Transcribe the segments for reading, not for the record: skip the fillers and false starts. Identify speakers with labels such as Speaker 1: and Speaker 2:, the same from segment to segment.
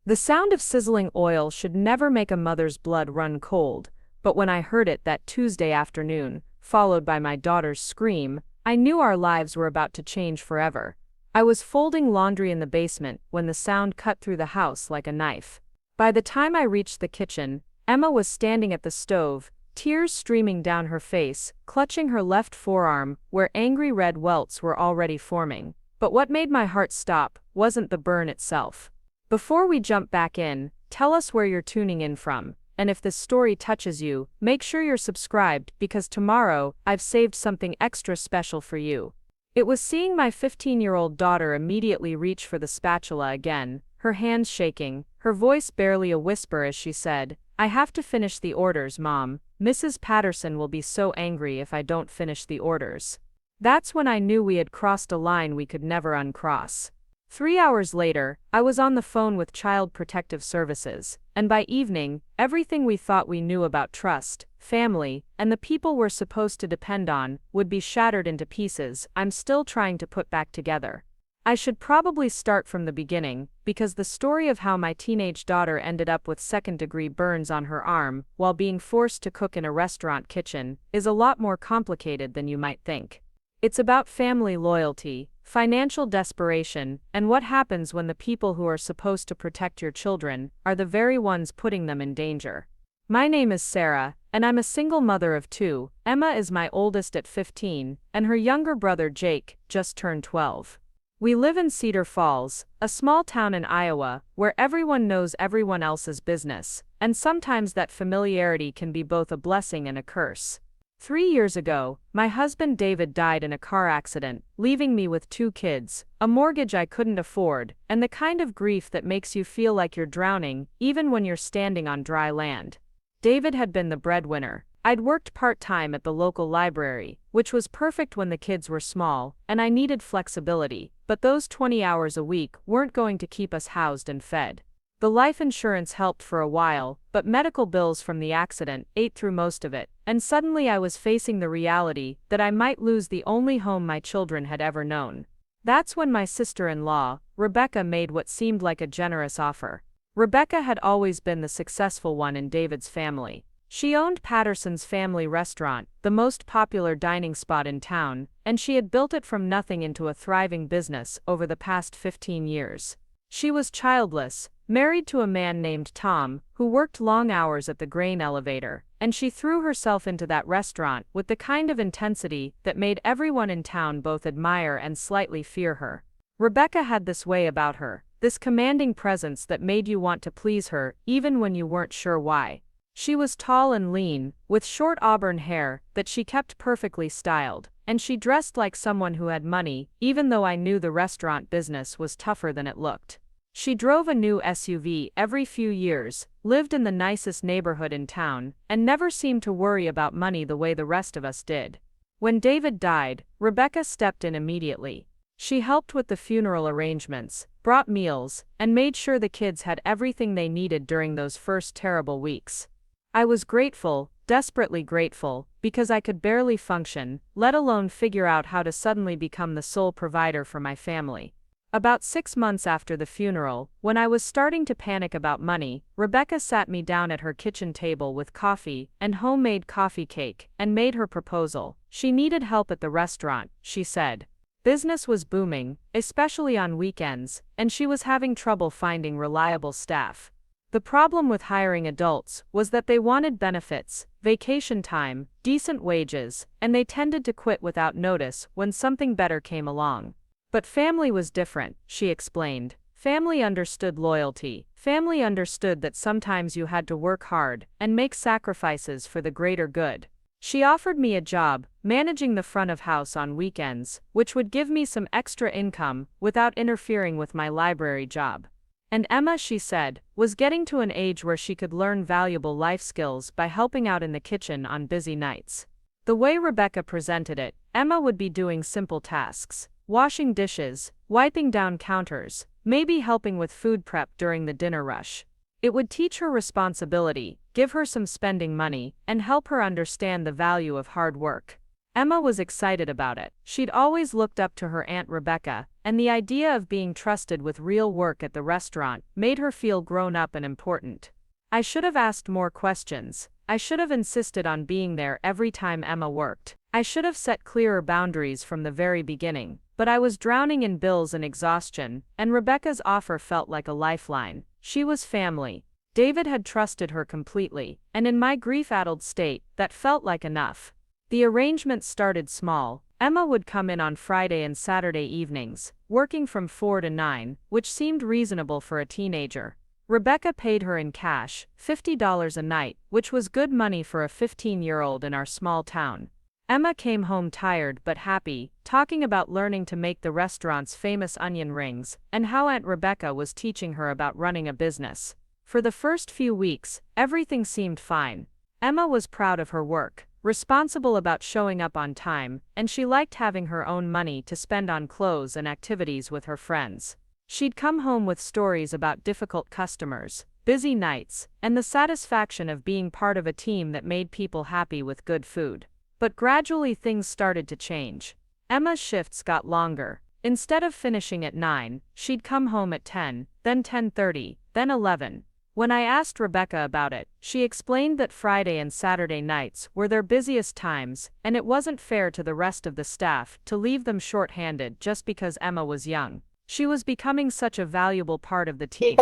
Speaker 1: The sound of sizzling oil should never make a mother's blood run cold, but when I heard it that Tuesday afternoon, followed by my daughter's scream, I knew our lives were about to change forever. I was folding laundry in the basement when the sound cut through the house like a knife. By the time I reached the kitchen, Emma was standing at the stove, tears streaming down her face, clutching her left forearm, where angry red welts were already forming. But what made my heart stop wasn't the burn itself. Before we jump back in, tell us where you're tuning in from, and if this story touches you, make sure you're subscribed because tomorrow, I've saved something extra special for you. It was seeing my 15-year-old daughter immediately reach for the spatula again, her hands shaking, her voice barely a whisper as she said, "I have to finish the orders, Mom. Mrs. Patterson will be so angry if I don't finish the orders." That's when I knew we had crossed a line we could never uncross. 3 hours later, I was on the phone with Child Protective Services, and by evening, everything we thought we knew about trust, family, and the people we're supposed to depend on would be shattered into pieces I'm still trying to put back together. I should probably start from the beginning, because the story of how my teenage daughter ended up with second-degree burns on her arm while being forced to cook in a restaurant kitchen is a lot more complicated than you might think. It's about family loyalty, financial desperation, and what happens when the people who are supposed to protect your children are the very ones putting them in danger. My name is Sarah, and I'm a single mother of two. Emma is my oldest at 15, and her younger brother Jake just turned 12. We live in Cedar Falls, a small town in Iowa, where everyone knows everyone else's business, and sometimes that familiarity can be both a blessing and a curse. 3 years ago, my husband David died in a car accident, leaving me with 2 kids, a mortgage I couldn't afford, and the kind of grief that makes you feel like you're drowning, even when you're standing on dry land. David had been the breadwinner. I'd worked part-time at the local library, which was perfect when the kids were small, and I needed flexibility, but those 20 hours a week weren't going to keep us housed and fed. The life insurance helped for a while, but medical bills from the accident ate through most of it, and suddenly I was facing the reality that I might lose the only home my children had ever known. That's when my sister-in-law, Rebecca, made what seemed like a generous offer. Rebecca had always been the successful one in David's family. She owned Patterson's family restaurant, the most popular dining spot in town, and she had built it from nothing into a thriving business over the past 15 years. She was childless, married to a man named Tom, who worked long hours at the grain elevator, and she threw herself into that restaurant with the kind of intensity that made everyone in town both admire and slightly fear her. Rebecca had this way about her, this commanding presence that made you want to please her even when you weren't sure why. She was tall and lean, with short auburn hair that she kept perfectly styled, and she dressed like someone who had money, even though I knew the restaurant business was tougher than it looked. She drove a new SUV every few years, lived in the nicest neighborhood in town, and never seemed to worry about money the way the rest of us did. When David died, Rebecca stepped in immediately. She helped with the funeral arrangements, brought meals, and made sure the kids had everything they needed during those first terrible weeks. I was grateful, desperately grateful, because I could barely function, let alone figure out how to suddenly become the sole provider for my family. About 6 months after the funeral, when I was starting to panic about money, Rebecca sat me down at her kitchen table with coffee and homemade coffee cake and made her proposal. She needed help at the restaurant, she said. Business was booming, especially on weekends, and she was having trouble finding reliable staff. The problem with hiring adults was that they wanted benefits, vacation time, decent wages, and they tended to quit without notice when something better came along. But family was different, she explained. Family understood loyalty. Family understood that sometimes you had to work hard and make sacrifices for the greater good. She offered me a job, managing the front of house on weekends, which would give me some extra income without interfering with my library job. And Emma, she said, was getting to an age where she could learn valuable life skills by helping out in the kitchen on busy nights. The way Rebecca presented it, Emma would be doing simple tasks, washing dishes, wiping down counters, maybe helping with food prep during the dinner rush. It would teach her responsibility, give her some spending money, and help her understand the value of hard work. Emma was excited about it. She'd always looked up to her Aunt Rebecca, and the idea of being trusted with real work at the restaurant made her feel grown up and important. I should have asked more questions. I should have insisted on being there every time Emma worked. I should have set clearer boundaries from the very beginning, but I was drowning in bills and exhaustion, and Rebecca's offer felt like a lifeline. She was family. David had trusted her completely, and in my grief-addled state, that felt like enough. The arrangement started small. Emma would come in on Friday and Saturday evenings, working from 4 to 9, which seemed reasonable for a teenager. Rebecca paid her in cash, $50 a night, which was good money for a 15-year-old in our small town. Emma came home tired but happy, talking about learning to make the restaurant's famous onion rings, and how Aunt Rebecca was teaching her about running a business. For the first few weeks, everything seemed fine. Emma was proud of her work, responsible about showing up on time, and she liked having her own money to spend on clothes and activities with her friends. She'd come home with stories about difficult customers, busy nights, and the satisfaction of being part of a team that made people happy with good food. But gradually things started to change. Emma's shifts got longer. Instead of finishing at 9, she'd come home at 10, then 10:30, then 11. When I asked Rebecca about it, she explained that Friday and Saturday nights were their busiest times, and it wasn't fair to the rest of the staff to leave them short-handed just because Emma was young. She was becoming such a valuable part of the team,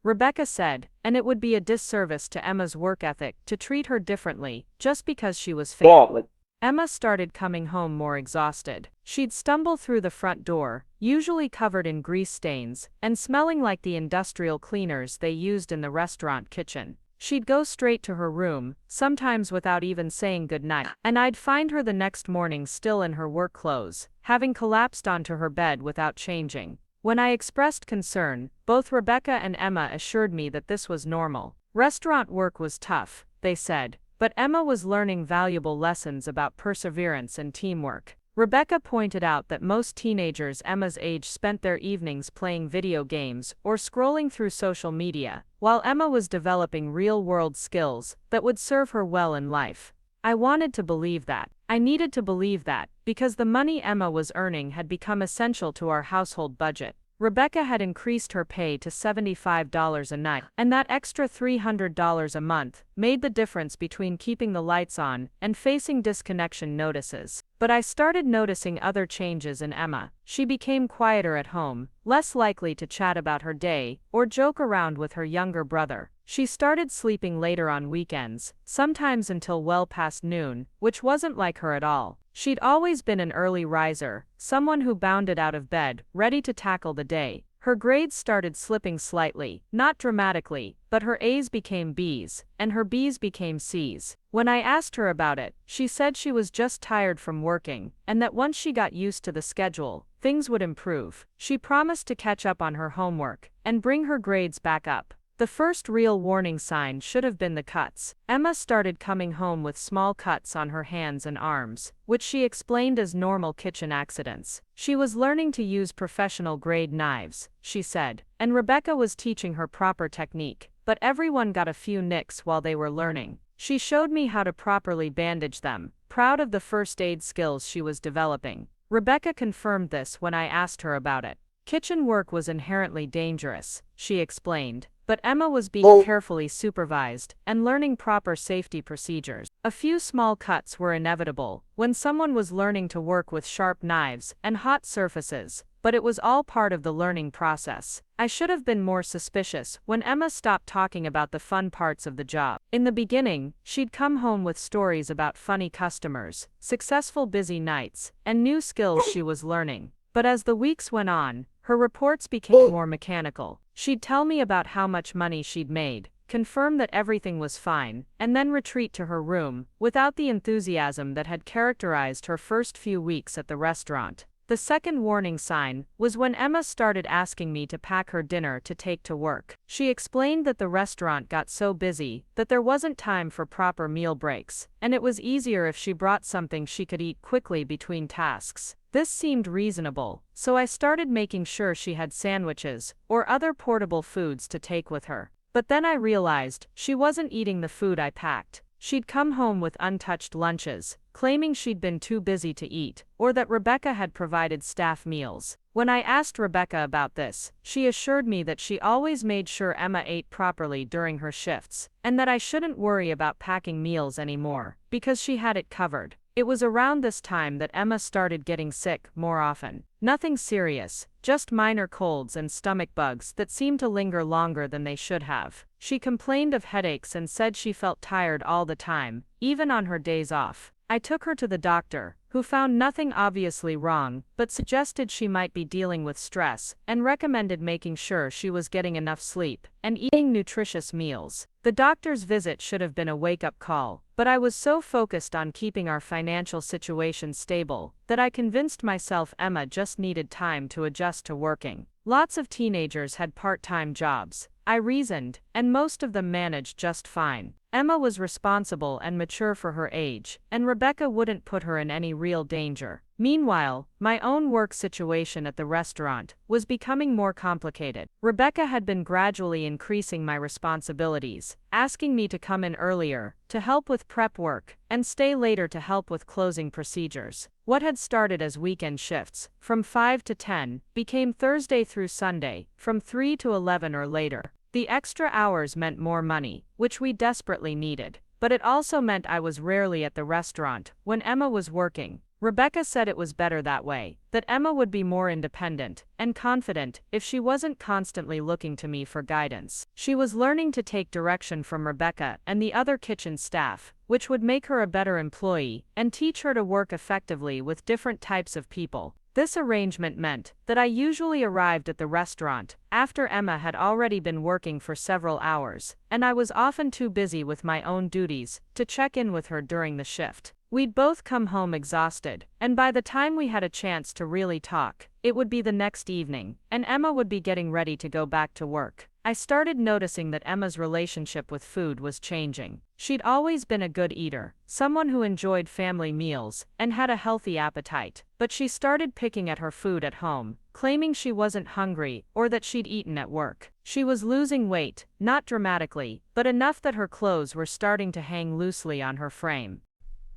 Speaker 1: Rebecca said, and it would be a disservice to Emma's work ethic to treat her differently just because she was fit. Emma started coming home more exhausted. She'd stumble through the front door, usually covered in grease stains, and smelling like the industrial cleaners they used in the restaurant kitchen. She'd go straight to her room, sometimes without even saying goodnight, and I'd find her the next morning still in her work clothes, having collapsed onto her bed without changing. When I expressed concern, both Rebecca and Emma assured me that this was normal. Restaurant work was tough, they said, but Emma was learning valuable lessons about perseverance and teamwork. Rebecca pointed out that most teenagers Emma's age spent their evenings playing video games or scrolling through social media, while Emma was developing real-world skills that would serve her well in life. I wanted to believe that. I needed to believe that, because the money Emma was earning had become essential to our household budget. Rebecca had increased her pay to $75 a night, and that extra $300 a month made the difference between keeping the lights on and facing disconnection notices. But I started noticing other changes in Emma. She became quieter at home, less likely to chat about her day or joke around with her younger brother. She started sleeping later on weekends, sometimes until well past noon, which wasn't like her at all. She'd always been an early riser, someone who bounded out of bed, ready to tackle the day. Her grades started slipping slightly, not dramatically, but her A's became B's, and her B's became C's. When I asked her about it, she said she was just tired from working, and that once she got used to the schedule, things would improve. She promised to catch up on her homework and bring her grades back up. The first real warning sign should have been the cuts. Emma started coming home with small cuts on her hands and arms, which she explained as normal kitchen accidents. She was learning to use professional-grade knives, she said, and Rebecca was teaching her proper technique, but everyone got a few nicks while they were learning. She showed me how to properly bandage them, proud of the first aid skills she was developing. Rebecca confirmed this when I asked her about it. Kitchen work was inherently dangerous, she explained, but Emma was being carefully supervised and learning proper safety procedures. A few small cuts were inevitable when someone was learning to work with sharp knives and hot surfaces, but it was all part of the learning process. I should have been more suspicious when Emma stopped talking about the fun parts of the job. In the beginning, she'd come home with stories about funny customers, successful busy nights, and new skills she was learning. But as the weeks went on, her reports became more mechanical. She'd tell me about how much money she'd made, confirm that everything was fine, and then retreat to her room, without the enthusiasm that had characterized her first few weeks at the restaurant. The second warning sign was when Emma started asking me to pack her dinner to take to work. She explained that the restaurant got so busy that there wasn't time for proper meal breaks, and it was easier if she brought something she could eat quickly between tasks. This seemed reasonable, so I started making sure she had sandwiches or other portable foods to take with her. But then I realized she wasn't eating the food I packed. She'd come home with untouched lunches, claiming she'd been too busy to eat, or that Rebecca had provided staff meals. When I asked Rebecca about this, she assured me that she always made sure Emma ate properly during her shifts, and that I shouldn't worry about packing meals anymore, because she had it covered. It was around this time that Emma started getting sick more often. Nothing serious, just minor colds and stomach bugs that seemed to linger longer than they should have. She complained of headaches and said she felt tired all the time, even on her days off. I took her to the doctor, who found nothing obviously wrong, but suggested she might be dealing with stress, and recommended making sure she was getting enough sleep and eating nutritious meals. The doctor's visit should have been a wake-up call, but I was so focused on keeping our financial situation stable that I convinced myself Emma just needed time to adjust to working. Lots of teenagers had part-time jobs, I reasoned, and most of them managed just fine. Emma was responsible and mature for her age, and Rebecca wouldn't put her in any real danger. Meanwhile, my own work situation at the restaurant was becoming more complicated. Rebecca had been gradually increasing my responsibilities, asking me to come in earlier, to help with prep work, and stay later to help with closing procedures. What had started as weekend shifts, from 5 to 10, became Thursday through Sunday, from 3 to 11 or later. The extra hours meant more money, which we desperately needed, but it also meant I was rarely at the restaurant when Emma was working. Rebecca said it was better that way, that Emma would be more independent and confident if she wasn't constantly looking to me for guidance. She was learning to take direction from Rebecca and the other kitchen staff, which would make her a better employee and teach her to work effectively with different types of people. This arrangement meant that I usually arrived at the restaurant after Emma had already been working for several hours, and I was often too busy with my own duties to check in with her during the shift. We'd both come home exhausted, and by the time we had a chance to really talk, it would be the next evening, and Emma would be getting ready to go back to work. I started noticing that Emma's relationship with food was changing. She'd always been a good eater, someone who enjoyed family meals, and had a healthy appetite, but she started picking at her food at home, claiming she wasn't hungry or that she'd eaten at work. She was losing weight, not dramatically, but enough that her clothes were starting to hang loosely on her frame.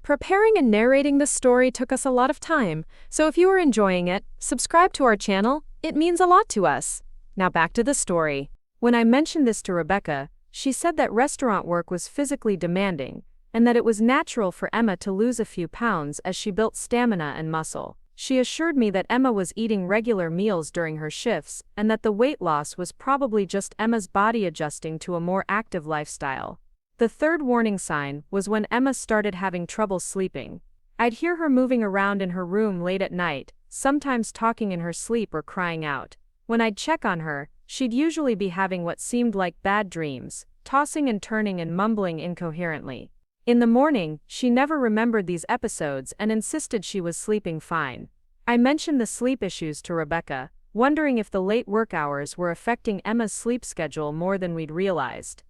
Speaker 2: Preparing and narrating this story took us a lot of time, so if you are enjoying it, subscribe to our channel, it means a lot to us. Now back to the story. When I mentioned this to Rebecca, she said that restaurant work was physically demanding, and that it was natural for Emma to lose a few pounds as she built stamina and muscle. She assured me that Emma was eating regular meals during her shifts, and that the weight loss was probably just Emma's body adjusting to a more active lifestyle. The third warning sign was when Emma started having trouble sleeping. I'd hear her moving around in her room late at night, sometimes talking in her sleep or crying out. When I'd check on her, she'd usually be having what seemed like bad dreams, tossing and turning and mumbling incoherently. In the morning, she never remembered these episodes and insisted she was sleeping fine. I mentioned the sleep issues to Rebecca, wondering if the late work hours were affecting Emma's sleep schedule more than we'd realized.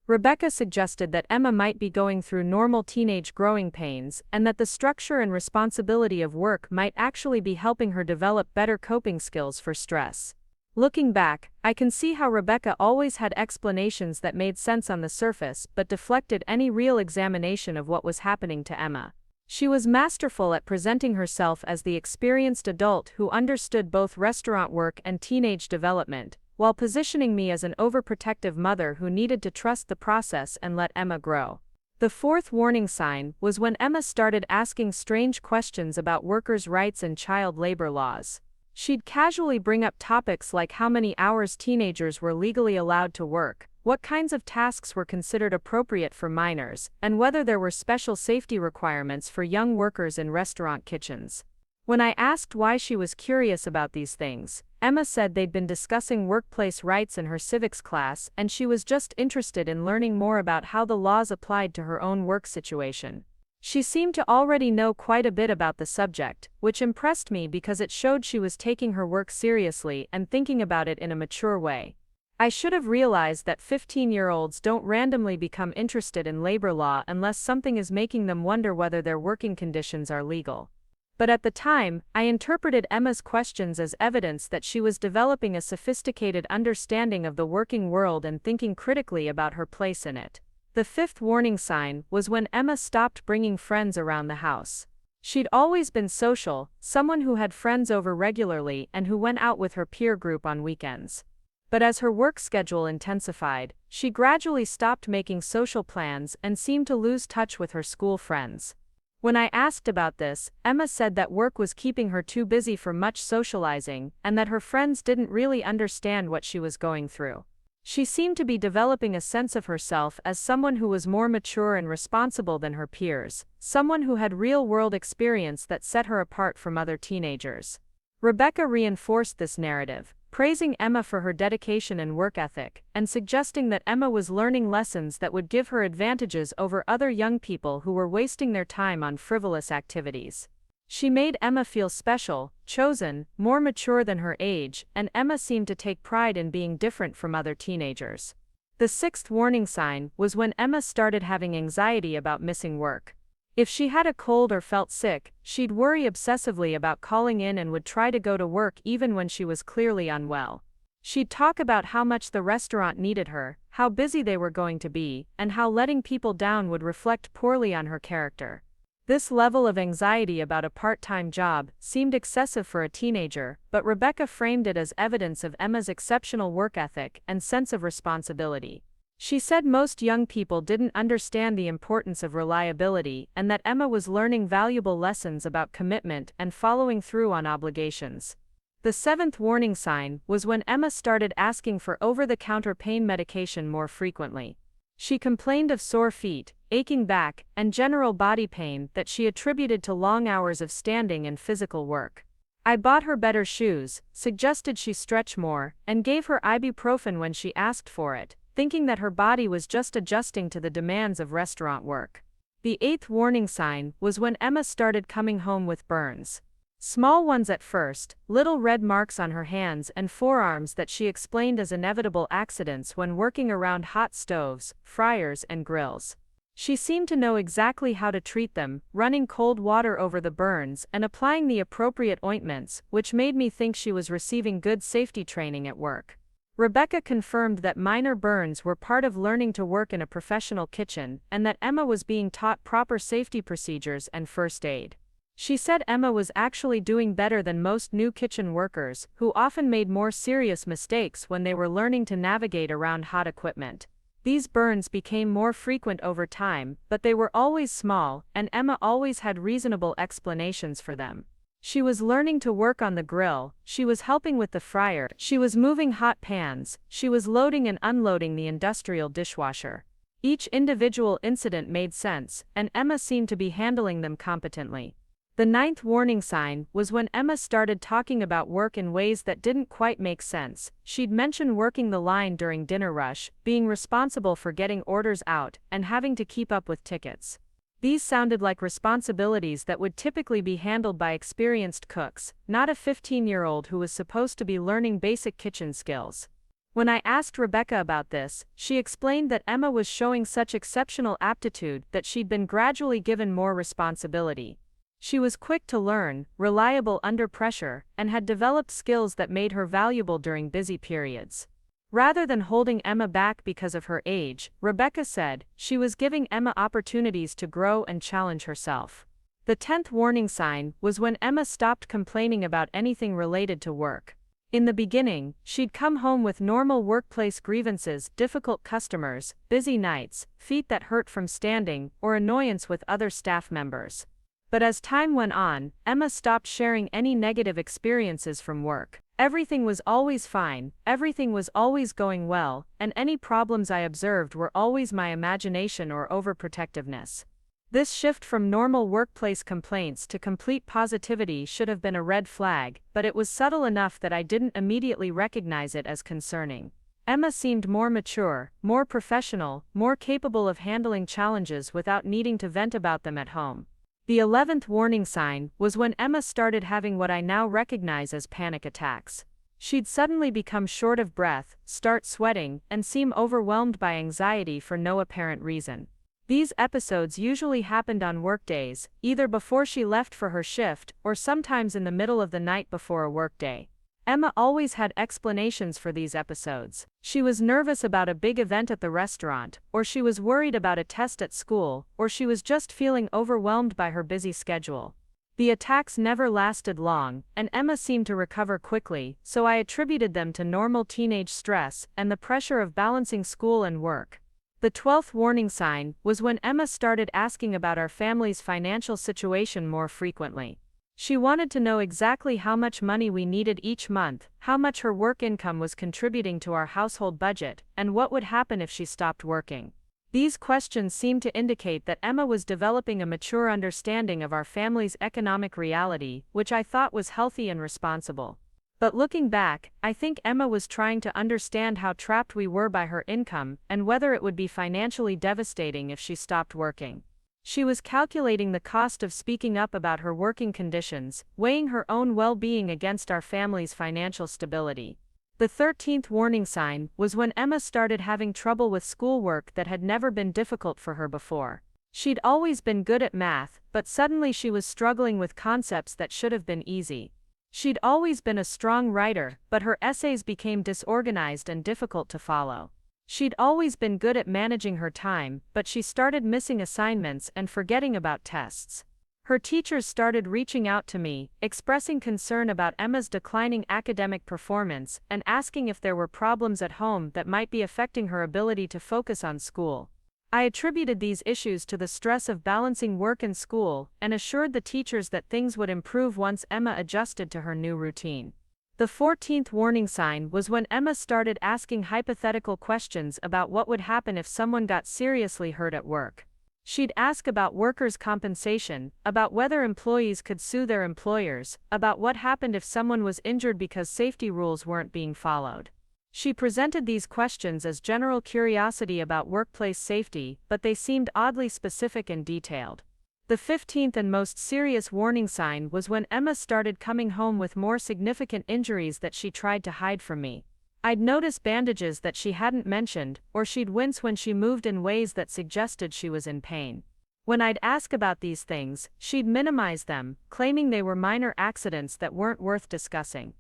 Speaker 2: Rebecca suggested that Emma might be going through normal teenage growing pains and that the structure and responsibility of work might actually be helping her develop better coping skills for stress. Looking back, I can see how Rebecca always had explanations that made sense on the surface but deflected any real examination of what was happening to Emma. She was masterful at presenting herself as the experienced adult who understood both restaurant work and teenage development, while positioning me as an overprotective mother who needed to trust the process and let Emma grow. The fourth warning sign was when Emma started asking strange questions about workers' rights and child labor laws. She'd casually bring up topics like how many hours teenagers were legally allowed to work, what kinds of tasks were considered appropriate for minors, and whether there were special safety requirements for young workers in restaurant kitchens. When I asked why she was curious about these things, Emma said they'd been discussing workplace rights in her civics class and she was just interested in learning more about how the laws applied to her own work situation. She seemed to already know quite a bit about the subject, which impressed me because it showed she was taking her work seriously and thinking about it in a mature way. I should have realized that 15-year-olds don't randomly become interested in labor law unless something is making them wonder whether their working conditions are legal. But at the time, I interpreted Emma's questions as evidence that she was developing a sophisticated understanding of the working world and thinking critically about her place in it.
Speaker 1: The fifth warning sign was when Emma stopped bringing friends around the house. She'd always been social, someone who had friends over regularly and who went out with her peer group on weekends. But as her work schedule intensified, she gradually stopped making social plans and seemed to lose touch with her school friends. When I asked about this, Emma said that work was keeping her too busy for much socializing and that her friends didn't really understand what she was going through. She seemed to be developing a sense of herself as someone who was more mature and responsible than her peers, someone who had real-world experience that set her apart from other teenagers. Rebecca reinforced this narrative, praising Emma for her dedication and work ethic, and suggesting that Emma was learning lessons that would give her advantages over other young people who were wasting their time on frivolous activities. She made Emma feel special, chosen, more mature than her age, and Emma seemed to take pride in being different from other teenagers. The sixth warning sign was when Emma started having anxiety about missing work. If she had a cold or felt sick, she'd worry obsessively about calling in and would try to go to work even when she was clearly unwell. She'd talk about how much the restaurant needed her, how busy they were going to be, and how letting people down would reflect poorly on her character. This level of anxiety about a part-time job seemed excessive for a teenager, but Rebecca framed it as evidence of Emma's exceptional work ethic and sense of responsibility. She said most young people didn't understand the importance of reliability and that Emma was learning valuable lessons about commitment and following through on obligations. The seventh warning sign was when Emma started asking for over-the-counter pain medication more frequently. She complained of sore feet, aching back, and general body pain that she attributed to long hours of standing and physical work. I bought her better shoes, suggested she stretch more, and gave her ibuprofen when she asked for it, thinking that her body was just adjusting to the demands of restaurant work. The eighth warning sign was when Emma started coming home with burns. Small ones at first, little red marks on her hands and forearms that she explained as inevitable accidents when working around hot stoves, fryers, and grills. She seemed to know exactly how to treat them, running cold water over the burns and applying the appropriate ointments, which made me think she was receiving good safety training at work. Rebecca confirmed that minor burns were part of learning to work in a professional kitchen and that Emma was being taught proper safety procedures and first aid. She said Emma was actually doing better than most new kitchen workers, who often made more serious mistakes when they were learning to navigate around hot equipment. These burns became more frequent over time, but they were always small, and Emma always had reasonable explanations for them. She was learning to work on the grill, she was helping with the fryer, she was moving hot pans, she was loading and unloading the industrial dishwasher. Each individual incident made sense, and Emma seemed to be handling them competently. The ninth warning sign was when Emma started talking about work in ways that didn't quite make sense. She'd mention working the line during dinner rush, being responsible for getting orders out, and having to keep up with tickets. These sounded like responsibilities that would typically be handled by experienced cooks, not a 15-year-old who was supposed to be learning basic kitchen skills. When I asked Rebecca about this, she explained that Emma was showing such exceptional aptitude that she'd been gradually given more responsibility. She was quick to learn, reliable under pressure, and had developed skills that made her valuable during busy periods. Rather than holding Emma back because of her age, Rebecca said, she was giving Emma opportunities to grow and challenge herself. The 10th warning sign was when Emma stopped complaining about anything related to work. In the beginning, she'd come home with normal workplace grievances, difficult customers, busy nights, feet that hurt from standing, or annoyance with other staff members. But as time went on, Emma stopped sharing any negative experiences from work. Everything was always fine, everything was always going well, and any problems I observed were always my imagination or overprotectiveness. This shift from normal workplace complaints to complete positivity should have been a red flag, but it was subtle enough that I didn't immediately recognize it as concerning. Emma seemed more mature, more professional, more capable of handling challenges without needing to vent about them at home. The 11th warning sign was when Emma started having what I now recognize as panic attacks. She'd suddenly become short of breath, start sweating, and seem overwhelmed by anxiety for no apparent reason. These episodes usually happened on workdays, either before she left for her shift or sometimes in the middle of the night before a workday. Emma always had explanations for these episodes. She was nervous about a big event at the restaurant, or she was worried about a test at school, or she was just feeling overwhelmed by her busy schedule. The attacks never lasted long, and Emma seemed to recover quickly, so I attributed them to normal teenage stress and the pressure of balancing school and work. The 12th warning sign was when Emma started asking about our family's financial situation more frequently. She wanted to know exactly how much money we needed each month, how much her work income was contributing to our household budget, and what would happen if she stopped working. These questions seemed to indicate that Emma was developing a mature understanding of our family's economic reality, which I thought was healthy and responsible. But looking back, I think Emma was trying to understand how trapped we were by her income and whether it would be financially devastating if she stopped working. She was calculating the cost of speaking up about her working conditions, weighing her own well-being against our family's financial stability. The 13th warning sign was when Emma started having trouble with schoolwork that had never been difficult for her before. She'd always been good at math, but suddenly she was struggling with concepts that should have been easy. She'd always been a strong writer, but her essays became disorganized and difficult to follow. She'd always been good at managing her time, but she started missing assignments and forgetting about tests. Her teachers started reaching out to me, expressing concern about Emma's declining academic performance and asking if there were problems at home that might be affecting her ability to focus on school. I attributed these issues to the stress of balancing work and school and assured the teachers that things would improve once Emma adjusted to her new routine. The 14th warning sign was when Emma started asking hypothetical questions about what would happen if someone got seriously hurt at work. She'd ask about workers' compensation, about whether employees could sue their employers, about what happened if someone was injured because safety rules weren't being followed. She presented these questions as general curiosity about workplace safety, but they seemed oddly specific and detailed. The 15th and most serious warning sign was when Emma started coming home with more significant injuries that she tried to hide from me. I'd notice bandages that she hadn't mentioned, or she'd wince when she moved in ways that suggested she was in pain. When I'd ask about these things, she'd minimize them, claiming they were minor accidents that weren't worth discussing.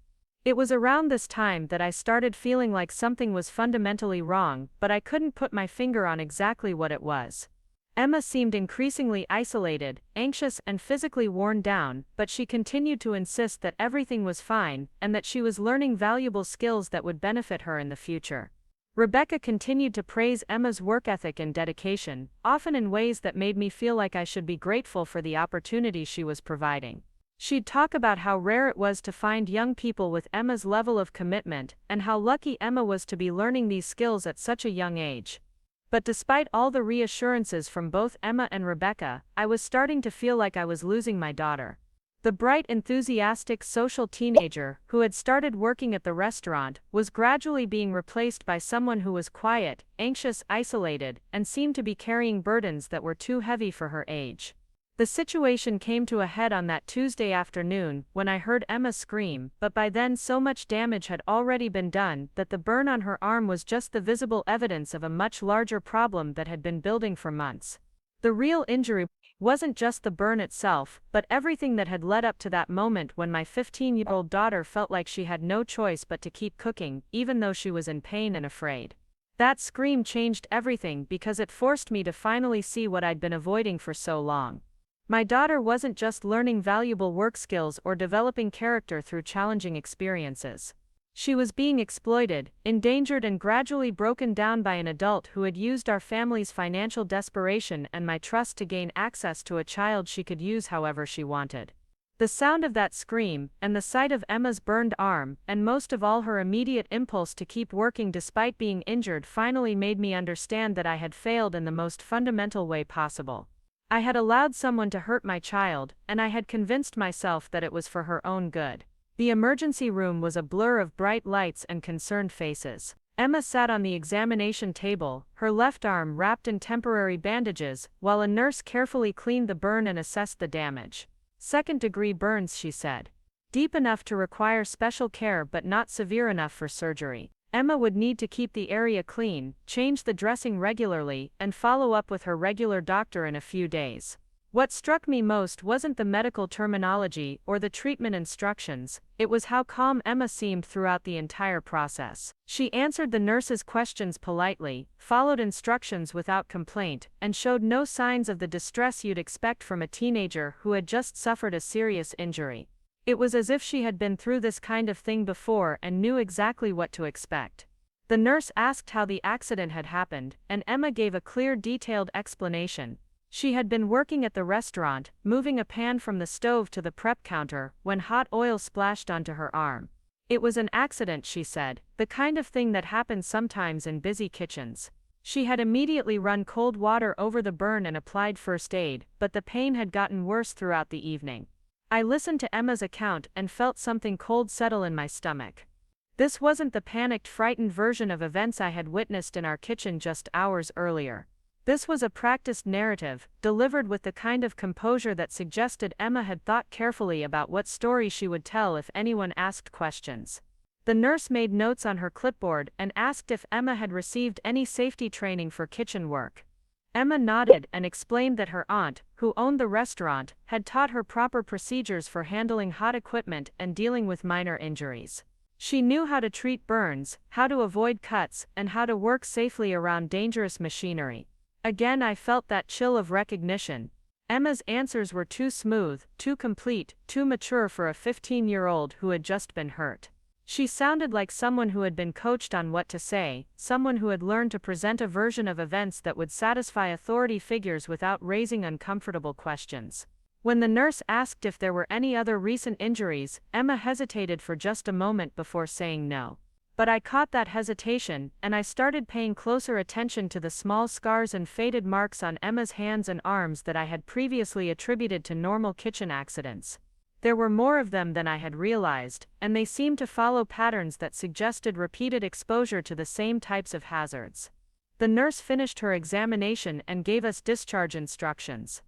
Speaker 1: It was around this time that I started feeling like something was fundamentally wrong, but I couldn't put my finger on exactly what it was. Emma seemed increasingly isolated, anxious, and physically worn down, but she continued to insist that everything was fine, and that she was learning valuable skills that would benefit her in the future. Rebecca continued to praise Emma's work ethic and dedication, often in ways that made me feel like I should be grateful for the opportunity she was providing. She'd talk about how rare it was to find young people with Emma's level of commitment, and how lucky Emma was to be learning these skills at such a young age. But despite all the reassurances from both Emma and Rebecca, I was starting to feel like I was losing my daughter. The bright, enthusiastic social teenager, who had started working at the restaurant, was gradually being replaced by someone who was quiet, anxious, isolated, and seemed to be carrying burdens that were too heavy for her age. The situation came to a head on that Tuesday afternoon when I heard Emma scream, but by then so much damage had already been done that the burn on her arm was just the visible evidence of a much larger problem that had been building for months. The real injury wasn't just the burn itself, but everything that had led up to that moment when my 15-year-old daughter felt like she had no choice but to keep cooking, even though she was in pain and afraid. That scream changed everything because it forced me to finally see what I'd been avoiding for so long. My daughter wasn't just learning valuable work skills or developing character through challenging experiences. She was being exploited, endangered, and gradually broken down by an adult who had used our family's financial desperation and my trust to gain access to a child she could use however she wanted. The sound of that scream, and the sight of Emma's burned arm, and most of all her immediate impulse to keep working despite being injured, finally made me understand that I had failed in the most fundamental way possible. I had allowed someone to hurt my child, and I had convinced myself that it was for her own good. The emergency room was a blur of bright lights and concerned faces. Emma sat on the examination table, her left arm wrapped in temporary bandages, while a nurse carefully cleaned the burn and assessed the damage. Second-degree burns, she said. Deep enough to require special care but not severe enough for surgery. Emma would need to keep the area clean, change the dressing regularly, and follow up with her regular doctor in a few days. What struck me most wasn't the medical terminology or the treatment instructions, it was how calm Emma seemed throughout the entire process. She answered the nurse's questions politely, followed instructions without complaint, and showed no signs of the distress you'd expect from a teenager who had just suffered a serious injury. It was as if she had been through this kind of thing before and knew exactly what to expect. The nurse asked how the accident had happened, and Emma gave a clear, detailed explanation. She had been working at the restaurant, moving a pan from the stove to the prep counter, when hot oil splashed onto her arm. It was an accident, she said, the kind of thing that happens sometimes in busy kitchens. She had immediately run cold water over the burn and applied first aid, but the pain had gotten worse throughout the evening. I listened to Emma's account and felt something cold settle in my stomach. This wasn't the panicked, frightened version of events I had witnessed in our kitchen just hours earlier. This was a practiced narrative, delivered with the kind of composure that suggested Emma had thought carefully about what story she would tell if anyone asked questions. The nurse made notes on her clipboard and asked if Emma had received any safety training for kitchen work. Emma nodded and explained that her aunt, who owned the restaurant, had taught her proper procedures for handling hot equipment and dealing with minor injuries. She knew how to treat burns, how to avoid cuts, and how to work safely around dangerous machinery. Again, I felt that chill of recognition. Emma's answers were too smooth, too complete, too mature for a 15-year-old who had just been hurt. She sounded like someone who had been coached on what to say, someone who had learned to present a version of events that would satisfy authority figures without raising uncomfortable questions. When the nurse asked if there were any other recent injuries, Emma hesitated for just a moment before saying no. But I caught that hesitation, and I started paying closer attention to the small scars and faded marks on Emma's hands and arms that I had previously attributed to normal kitchen accidents. There were more of them than I had realized, and they seemed to follow patterns that suggested repeated exposure to the same types of hazards. The nurse finished her examination and gave us discharge instructions.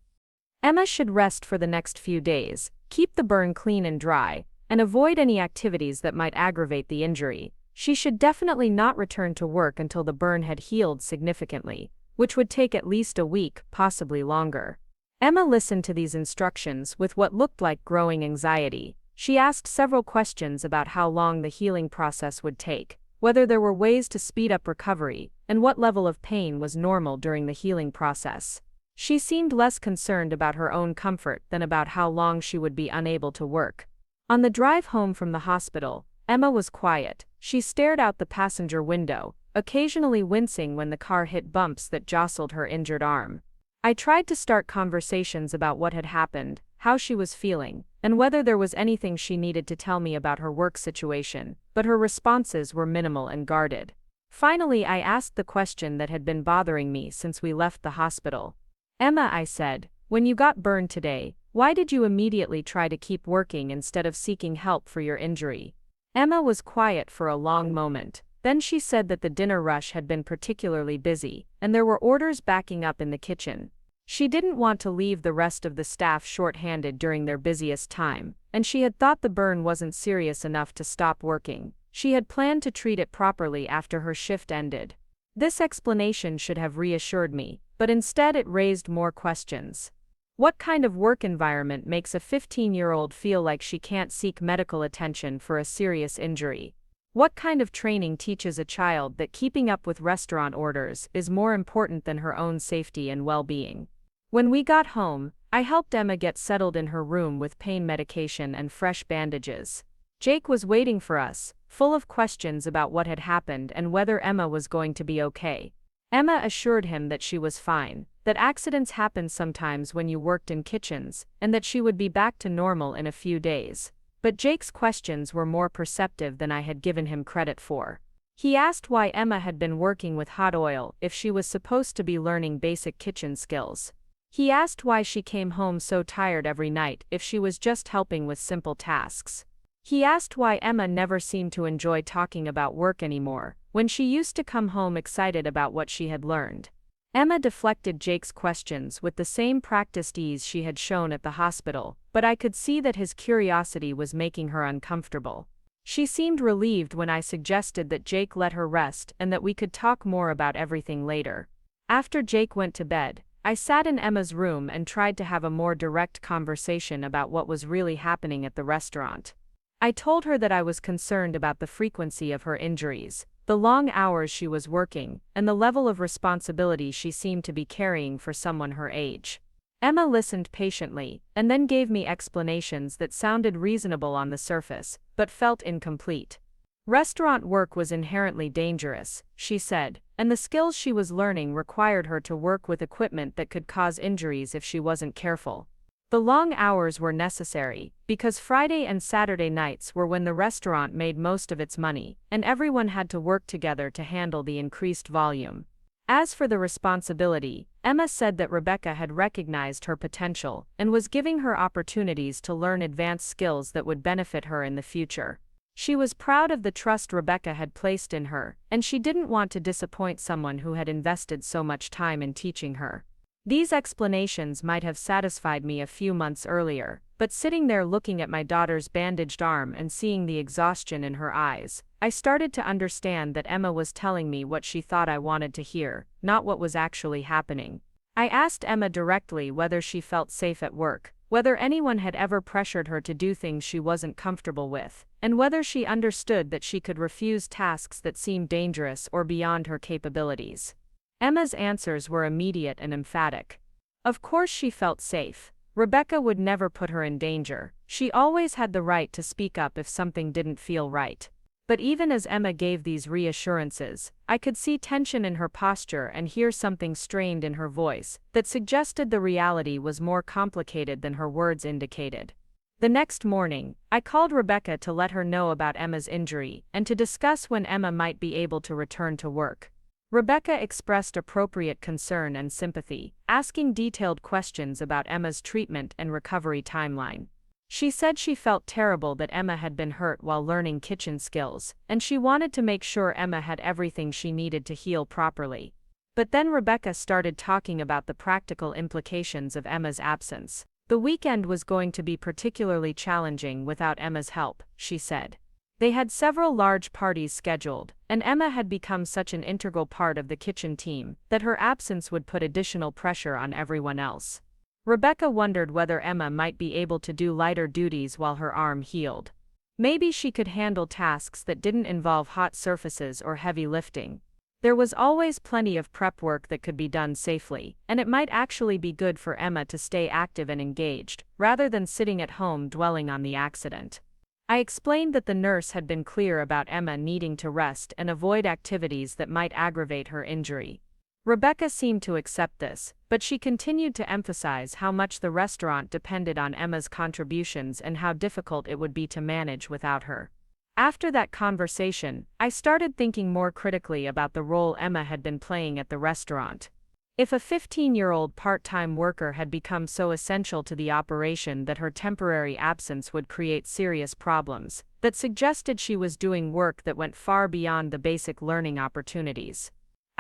Speaker 2: Emma should rest for the next few days, keep the burn clean and dry, and avoid any activities that might aggravate the injury. She should definitely not return to work until the burn had healed significantly, which would take at least a week, possibly longer. Emma listened to these instructions with what looked like growing anxiety. She asked several questions about how long the healing process would take, whether there were ways to speed up recovery, and what level of pain was normal during the healing process. She seemed less concerned about her own comfort than about how long she would be unable to work. On the drive home from the hospital, Emma was quiet. She stared out the passenger window, occasionally wincing when the car hit bumps that jostled her injured arm. I tried to start conversations about what had happened, how she was feeling, and whether there was anything she needed to tell me about her work situation, but her responses were minimal and guarded. Finally, I asked the question that had been bothering me since we left the hospital. "Emma," I said, "when you got burned today, why did you immediately try to keep working instead of seeking help for your injury?" Emma was quiet for a long moment. Then she said that the dinner rush had been particularly busy, and there were orders backing up in the kitchen. She didn't want to leave the rest of the staff short-handed during their busiest time, and she had thought the burn wasn't serious enough to stop working. She had planned to treat it properly after her shift ended. This explanation should have reassured me, but instead it raised more questions. What kind of work environment makes a 15-year-old feel like she can't seek medical attention for a serious injury? What kind of training teaches a child that keeping up with restaurant orders is more important than her own safety and well-being? When we got home, I helped Emma get settled in her room with pain medication and fresh bandages. Jake was waiting for us, full of questions about what had happened and whether Emma was going to be okay. Emma assured him that she was fine, that accidents happen sometimes when you worked in kitchens, and that she would be back to normal in a few days. But Jake's questions were more perceptive than I had given him credit for. He asked why Emma had been working with hot oil if she was supposed to be learning basic kitchen skills. He asked why she came home so tired every night if she was just helping with simple tasks. He asked why Emma never seemed to enjoy talking about work anymore, when she used to come home excited about what she had learned. Emma deflected Jake's questions with the same practiced ease she had shown at the hospital, but I could see that his curiosity was making her uncomfortable. She seemed relieved when I suggested that Jake let her rest and that we could talk more about everything later. After Jake went to bed, I
Speaker 1: I sat in Emma's room and tried to have a more direct conversation about what was really happening at the restaurant. I told her that I was concerned about the frequency of her injuries, the long hours she was working, and the level of responsibility she seemed to be carrying for someone her age. Emma listened patiently, and then gave me explanations that sounded reasonable on the surface, but felt incomplete. Restaurant work was inherently dangerous, she said, and the skills she was learning required her to work with equipment that could cause injuries if she wasn't careful. The long hours were necessary, because Friday and Saturday nights were when the restaurant made most of its money, and everyone had to work together to handle the increased volume. As for the responsibility, Emma said that Rebecca had recognized her potential and was giving her opportunities to learn advanced skills that would benefit her in the future. She was proud of the trust Rebecca had placed in her, and she didn't want to disappoint someone who had invested so much time in teaching her. These explanations might have satisfied me a few months earlier, but sitting there looking at my daughter's bandaged arm and seeing the exhaustion in her eyes, I started to understand that Emma was telling me what she thought I wanted to hear, not what was actually happening. I asked Emma directly whether she felt safe at work, whether anyone had ever pressured her to do things she wasn't comfortable with, and whether she understood that she could refuse tasks that seemed dangerous or beyond her capabilities. Emma's answers were immediate and emphatic. Of course she felt safe. Rebecca would never put her in danger. She always had the right to speak up if something didn't feel right. But even as Emma gave these reassurances, I could see tension in her posture and hear something strained in her voice that suggested the reality was more complicated than her words indicated. The next morning, I called Rebecca to let her know about Emma's injury and to discuss when Emma might be able to return to work. Rebecca expressed appropriate concern and sympathy, asking detailed questions about Emma's treatment and recovery timeline. She said she felt terrible that Emma had been hurt while learning kitchen skills, and she wanted to make sure Emma had everything she needed to heal properly. But then Rebecca started talking about the practical implications of Emma's absence. The weekend was going to be particularly challenging without Emma's help, she said. They had several large parties scheduled, and Emma had become such an integral part of the kitchen team that her absence would put additional pressure on everyone else. Rebecca wondered whether Emma might be able to do lighter duties while her arm healed. Maybe she could handle tasks that didn't involve hot surfaces or heavy lifting. There was always plenty of prep work that could be done safely, and it might actually be good for Emma to stay active and engaged, rather than sitting at home dwelling on the accident. I explained that the nurse had been clear about Emma needing to rest and avoid activities that might aggravate her injury. Rebecca seemed to accept this, but she continued to emphasize how much the restaurant depended on Emma's contributions and how difficult it would be to manage without her. After that conversation, I started thinking more critically about the role Emma had been playing at the restaurant. If a 15-year-old part-time worker had become so essential to the operation that her temporary absence would create serious problems, that suggested she was doing work that went far beyond the basic learning opportunities.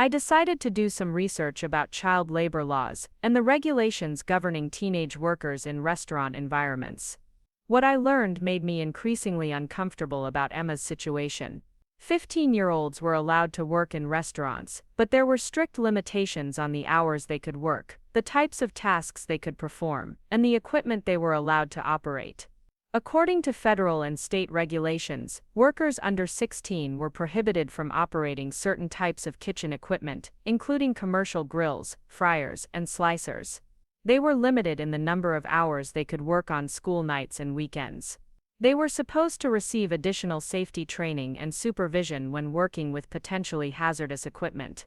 Speaker 1: I decided to do some research about child labor laws and the regulations governing teenage workers in restaurant environments. What I learned made me increasingly uncomfortable about Emma's situation. 15-year-olds were allowed to work in restaurants, but there were strict limitations on the hours they could work, the types of tasks they could perform, and the equipment they were allowed to operate. According to federal and state regulations, workers under 16 were prohibited from operating certain types of kitchen equipment, including commercial grills, fryers, and slicers. They were limited in the number of hours they could work on school nights and weekends. They were supposed to receive additional safety training and supervision when working with potentially hazardous equipment.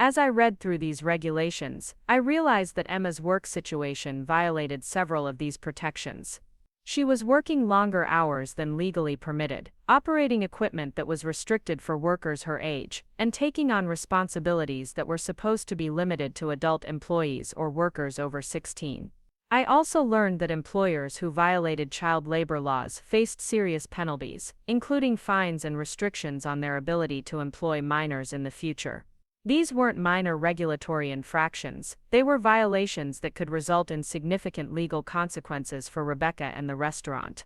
Speaker 1: As I read through these regulations, I realized that Emma's work situation violated several of these protections. She was working longer hours than legally permitted, operating equipment that was restricted for workers her age, and taking on responsibilities that were supposed to be limited to adult employees or workers over 16. I also learned that employers who violated child labor laws faced serious penalties, including fines and restrictions on their ability to employ minors in the future. These weren't minor regulatory infractions, they were violations that could result in significant legal consequences for Rebecca and the restaurant.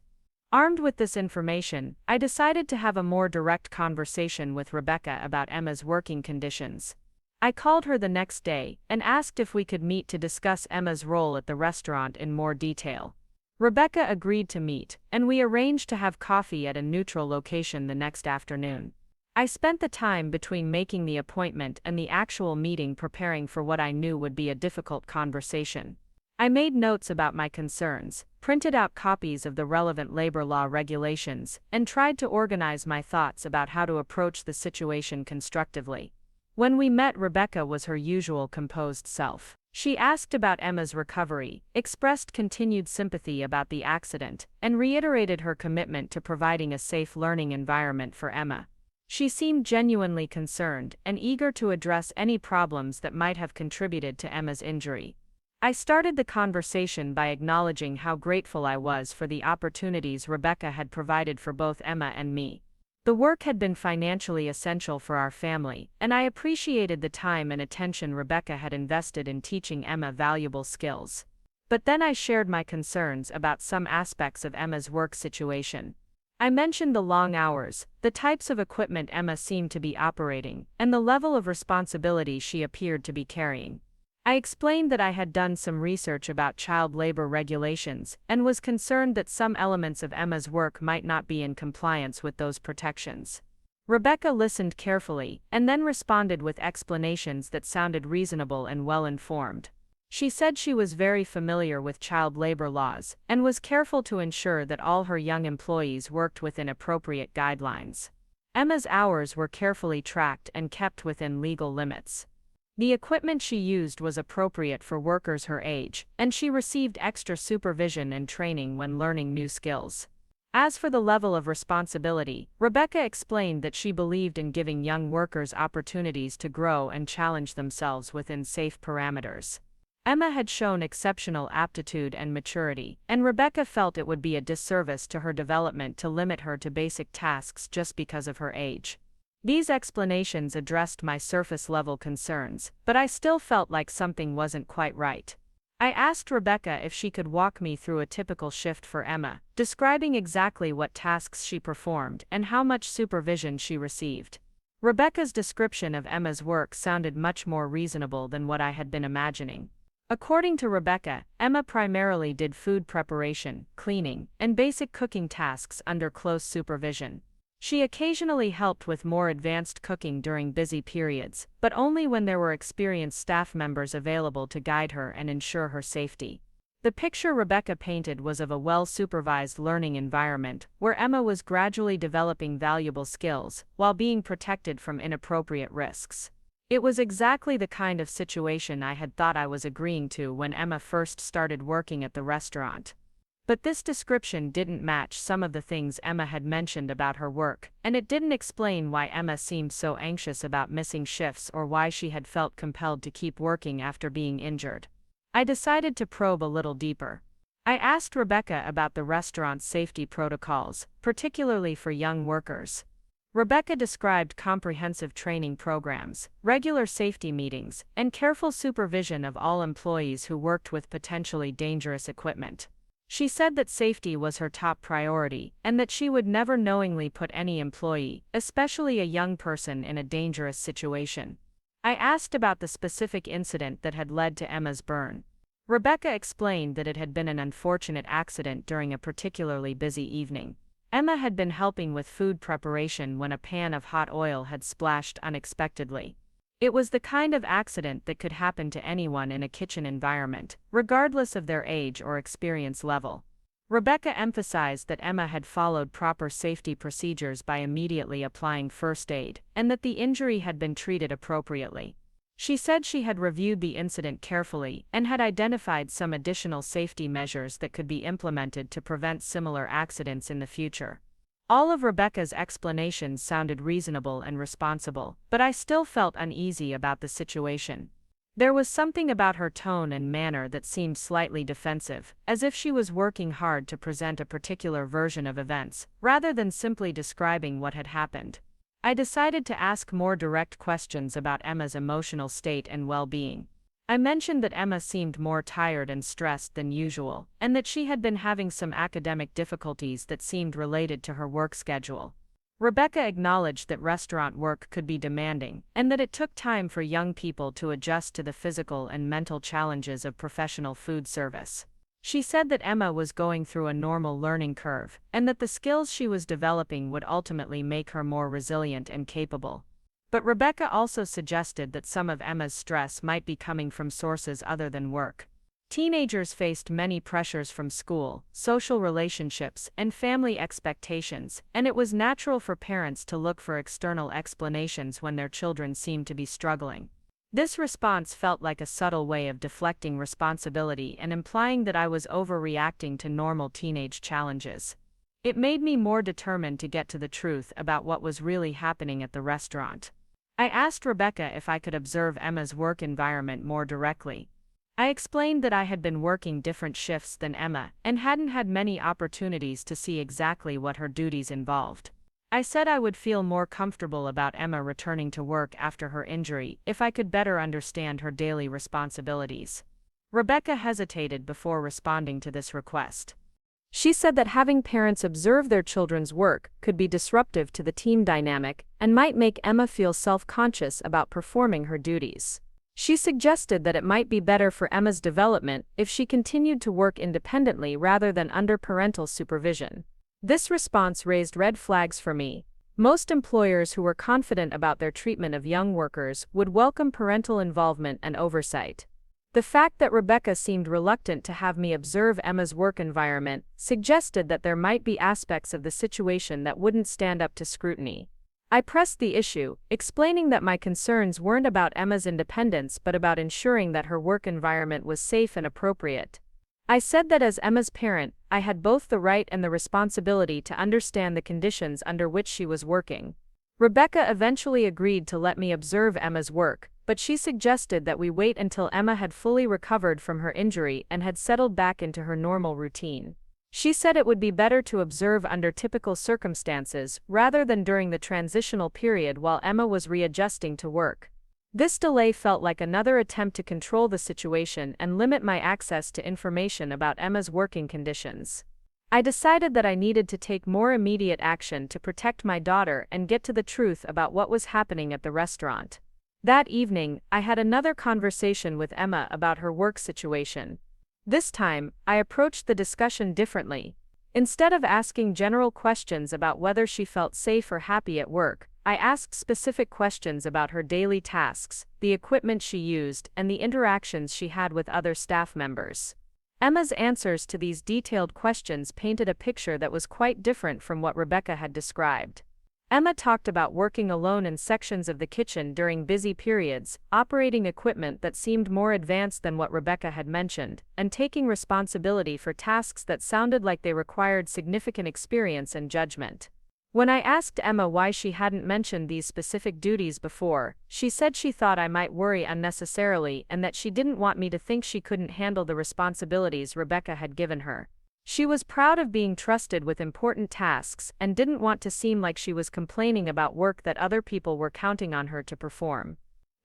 Speaker 1: Armed with this information, I decided to have a more direct conversation with Rebecca about Emma's working conditions. I called her the next day and asked if we could meet to discuss Emma's role at the restaurant in more detail. Rebecca agreed to meet, and we arranged to have coffee at a neutral location the next afternoon. I spent the time between making the appointment and the actual meeting preparing for what I knew would be a difficult conversation. I made notes about my concerns, printed out copies of the relevant labor law regulations, and tried to organize my thoughts about how to approach the situation constructively. When we met, Rebecca was her usual composed self. She asked about Emma's recovery, expressed continued sympathy about the accident, and reiterated her commitment to providing a safe learning environment for Emma. She seemed genuinely concerned and eager to address any problems that might have contributed to Emma's injury. I started the conversation by acknowledging how grateful I was for the opportunities Rebecca had provided for both Emma and me. The work had been financially essential for our family, and I appreciated the time and attention Rebecca had invested in teaching Emma valuable skills. But then I shared my concerns about some aspects of Emma's work situation. I mentioned the long hours, the types of equipment Emma seemed to be operating, and the level of responsibility she appeared to be carrying. I explained that I had done some research about child labor regulations and was concerned that some elements of Emma's work might not be in compliance with those protections. Rebecca listened carefully and then responded with explanations that sounded reasonable and well-informed. She said she was very familiar with child labor laws and was careful to ensure that all her young employees worked within appropriate guidelines. Emma's hours were carefully tracked and kept within legal limits. The equipment she used was appropriate for workers her age, and she received extra supervision and training when learning new skills. As for the level of responsibility, Rebecca explained that she believed in giving young workers opportunities to grow and challenge themselves within safe parameters. Emma had shown exceptional aptitude and maturity, and Rebecca felt it would be a disservice to her development to limit her to basic tasks just because of her age. These explanations addressed my surface-level concerns, but I still felt like something wasn't quite right. I asked Rebecca if she could walk me through a typical shift for Emma, describing exactly what tasks she performed and how much supervision she received. Rebecca's description of Emma's work sounded much more reasonable than what I had been imagining. According to Rebecca, Emma primarily did food preparation, cleaning, and basic cooking tasks under close supervision. She occasionally helped with more advanced cooking during busy periods, but only when there were experienced staff members available to guide her and ensure her safety. The picture Rebecca painted was of a well-supervised learning environment, where Emma was gradually developing valuable skills, while being protected from inappropriate risks. It was exactly the kind of situation I had thought I was agreeing to when Emma first started working at the restaurant. But this description didn't match some of the things Emma had mentioned about her work, and it didn't explain why Emma seemed so anxious about missing shifts or why she had felt compelled to keep working after being injured. I decided to probe a little deeper. I asked Rebecca about the restaurant's safety protocols, particularly for young workers. Rebecca described comprehensive training programs, regular safety meetings, and careful supervision of all employees who worked with potentially dangerous equipment. She said that safety was her top priority, and that she would never knowingly put any employee, especially a young person, in a dangerous situation. I asked about the specific incident that had led to Emma's burn. Rebecca explained that it had been an unfortunate accident during a particularly busy evening. Emma had been helping with food preparation when a pan of hot oil had splashed unexpectedly. It was the kind of accident that could happen to anyone in a kitchen environment, regardless of their age or experience level. Rebecca emphasized that Emma had followed proper safety procedures by immediately applying first aid, and that the injury had been treated appropriately. She said she had reviewed the incident carefully and had identified some additional safety measures that could be implemented to prevent similar accidents in the future. All of Rebecca's explanations sounded reasonable and responsible, but I still felt uneasy about the situation. There was something about her tone and manner that seemed slightly defensive, as if she was working hard to present a particular version of events, rather than simply describing what had happened. I decided to ask more direct questions about Emma's emotional state and well-being. I mentioned that Emma seemed more tired and stressed than usual, and that she had been having some academic difficulties that seemed related to her work schedule. Rebecca acknowledged that restaurant work could be demanding, and that it took time for young people to adjust to the physical and mental challenges of professional food service. She said that Emma was going through a normal learning curve, and that the skills she was developing would ultimately make her more resilient and capable. But Rebecca also suggested that some of Emma's stress might be coming from sources other than work. Teenagers faced many pressures from school, social relationships, and family expectations, and it was natural for parents to look for external explanations when their children seemed to be struggling. This response felt like a subtle way of deflecting responsibility and implying that I was overreacting to normal teenage challenges. It made me more determined to get to the truth about what was really happening at the restaurant. I asked Rebecca if I could observe Emma's work environment more directly. I explained that I had been working different shifts than Emma and hadn't had many opportunities to see exactly what her duties involved. I said I would feel more comfortable about Emma returning to work after her injury if I could better understand her daily responsibilities. Rebecca hesitated before responding to this request.
Speaker 2: She said that having parents observe their children's work could be disruptive to the team dynamic and might make Emma feel self-conscious about performing her duties. She suggested that it might be better for Emma's development if she continued to work independently rather than under parental supervision. This response raised red flags for me. Most employers who were confident about their treatment of young workers would welcome parental involvement and oversight. The fact that Rebecca seemed reluctant to have me observe Emma's work environment suggested that there might be aspects of the situation that wouldn't stand up to scrutiny. I pressed the issue, explaining that my concerns weren't about Emma's independence but about ensuring that her work environment was safe and appropriate. I said that as Emma's parent, I had both the right and the responsibility to understand the conditions under which she was working. Rebecca eventually agreed to let me observe Emma's work, but she suggested that we wait until Emma had fully recovered from her injury and had settled back into her normal routine. She said it would be better to observe under typical circumstances rather than during the transitional period while Emma was readjusting to work. This delay felt like another attempt to control the situation and limit my access to information about Emma's working conditions. I decided that I needed to take more immediate action to protect my daughter and get to the truth about what was happening at the restaurant. That evening, I had another conversation with Emma about her work situation. This time, I approached the discussion differently. Instead of asking general questions about whether she felt safe or happy at work, I asked specific questions about her daily tasks, the equipment she used, and the interactions she had with other staff members. Emma's answers to these detailed questions painted a picture that was quite different from what Rebecca had described. Emma talked about working alone in sections of the kitchen during busy periods, operating equipment that seemed more advanced than what Rebecca had mentioned, and taking responsibility for tasks that sounded like they required significant experience and judgment. When I asked Emma why she hadn't mentioned these specific duties before, she said she thought I might worry unnecessarily and that she didn't want me to think she couldn't handle the responsibilities Rebecca had given her. She was proud of being trusted with important tasks and didn't want to seem like she was complaining about work that other people were counting on her to perform.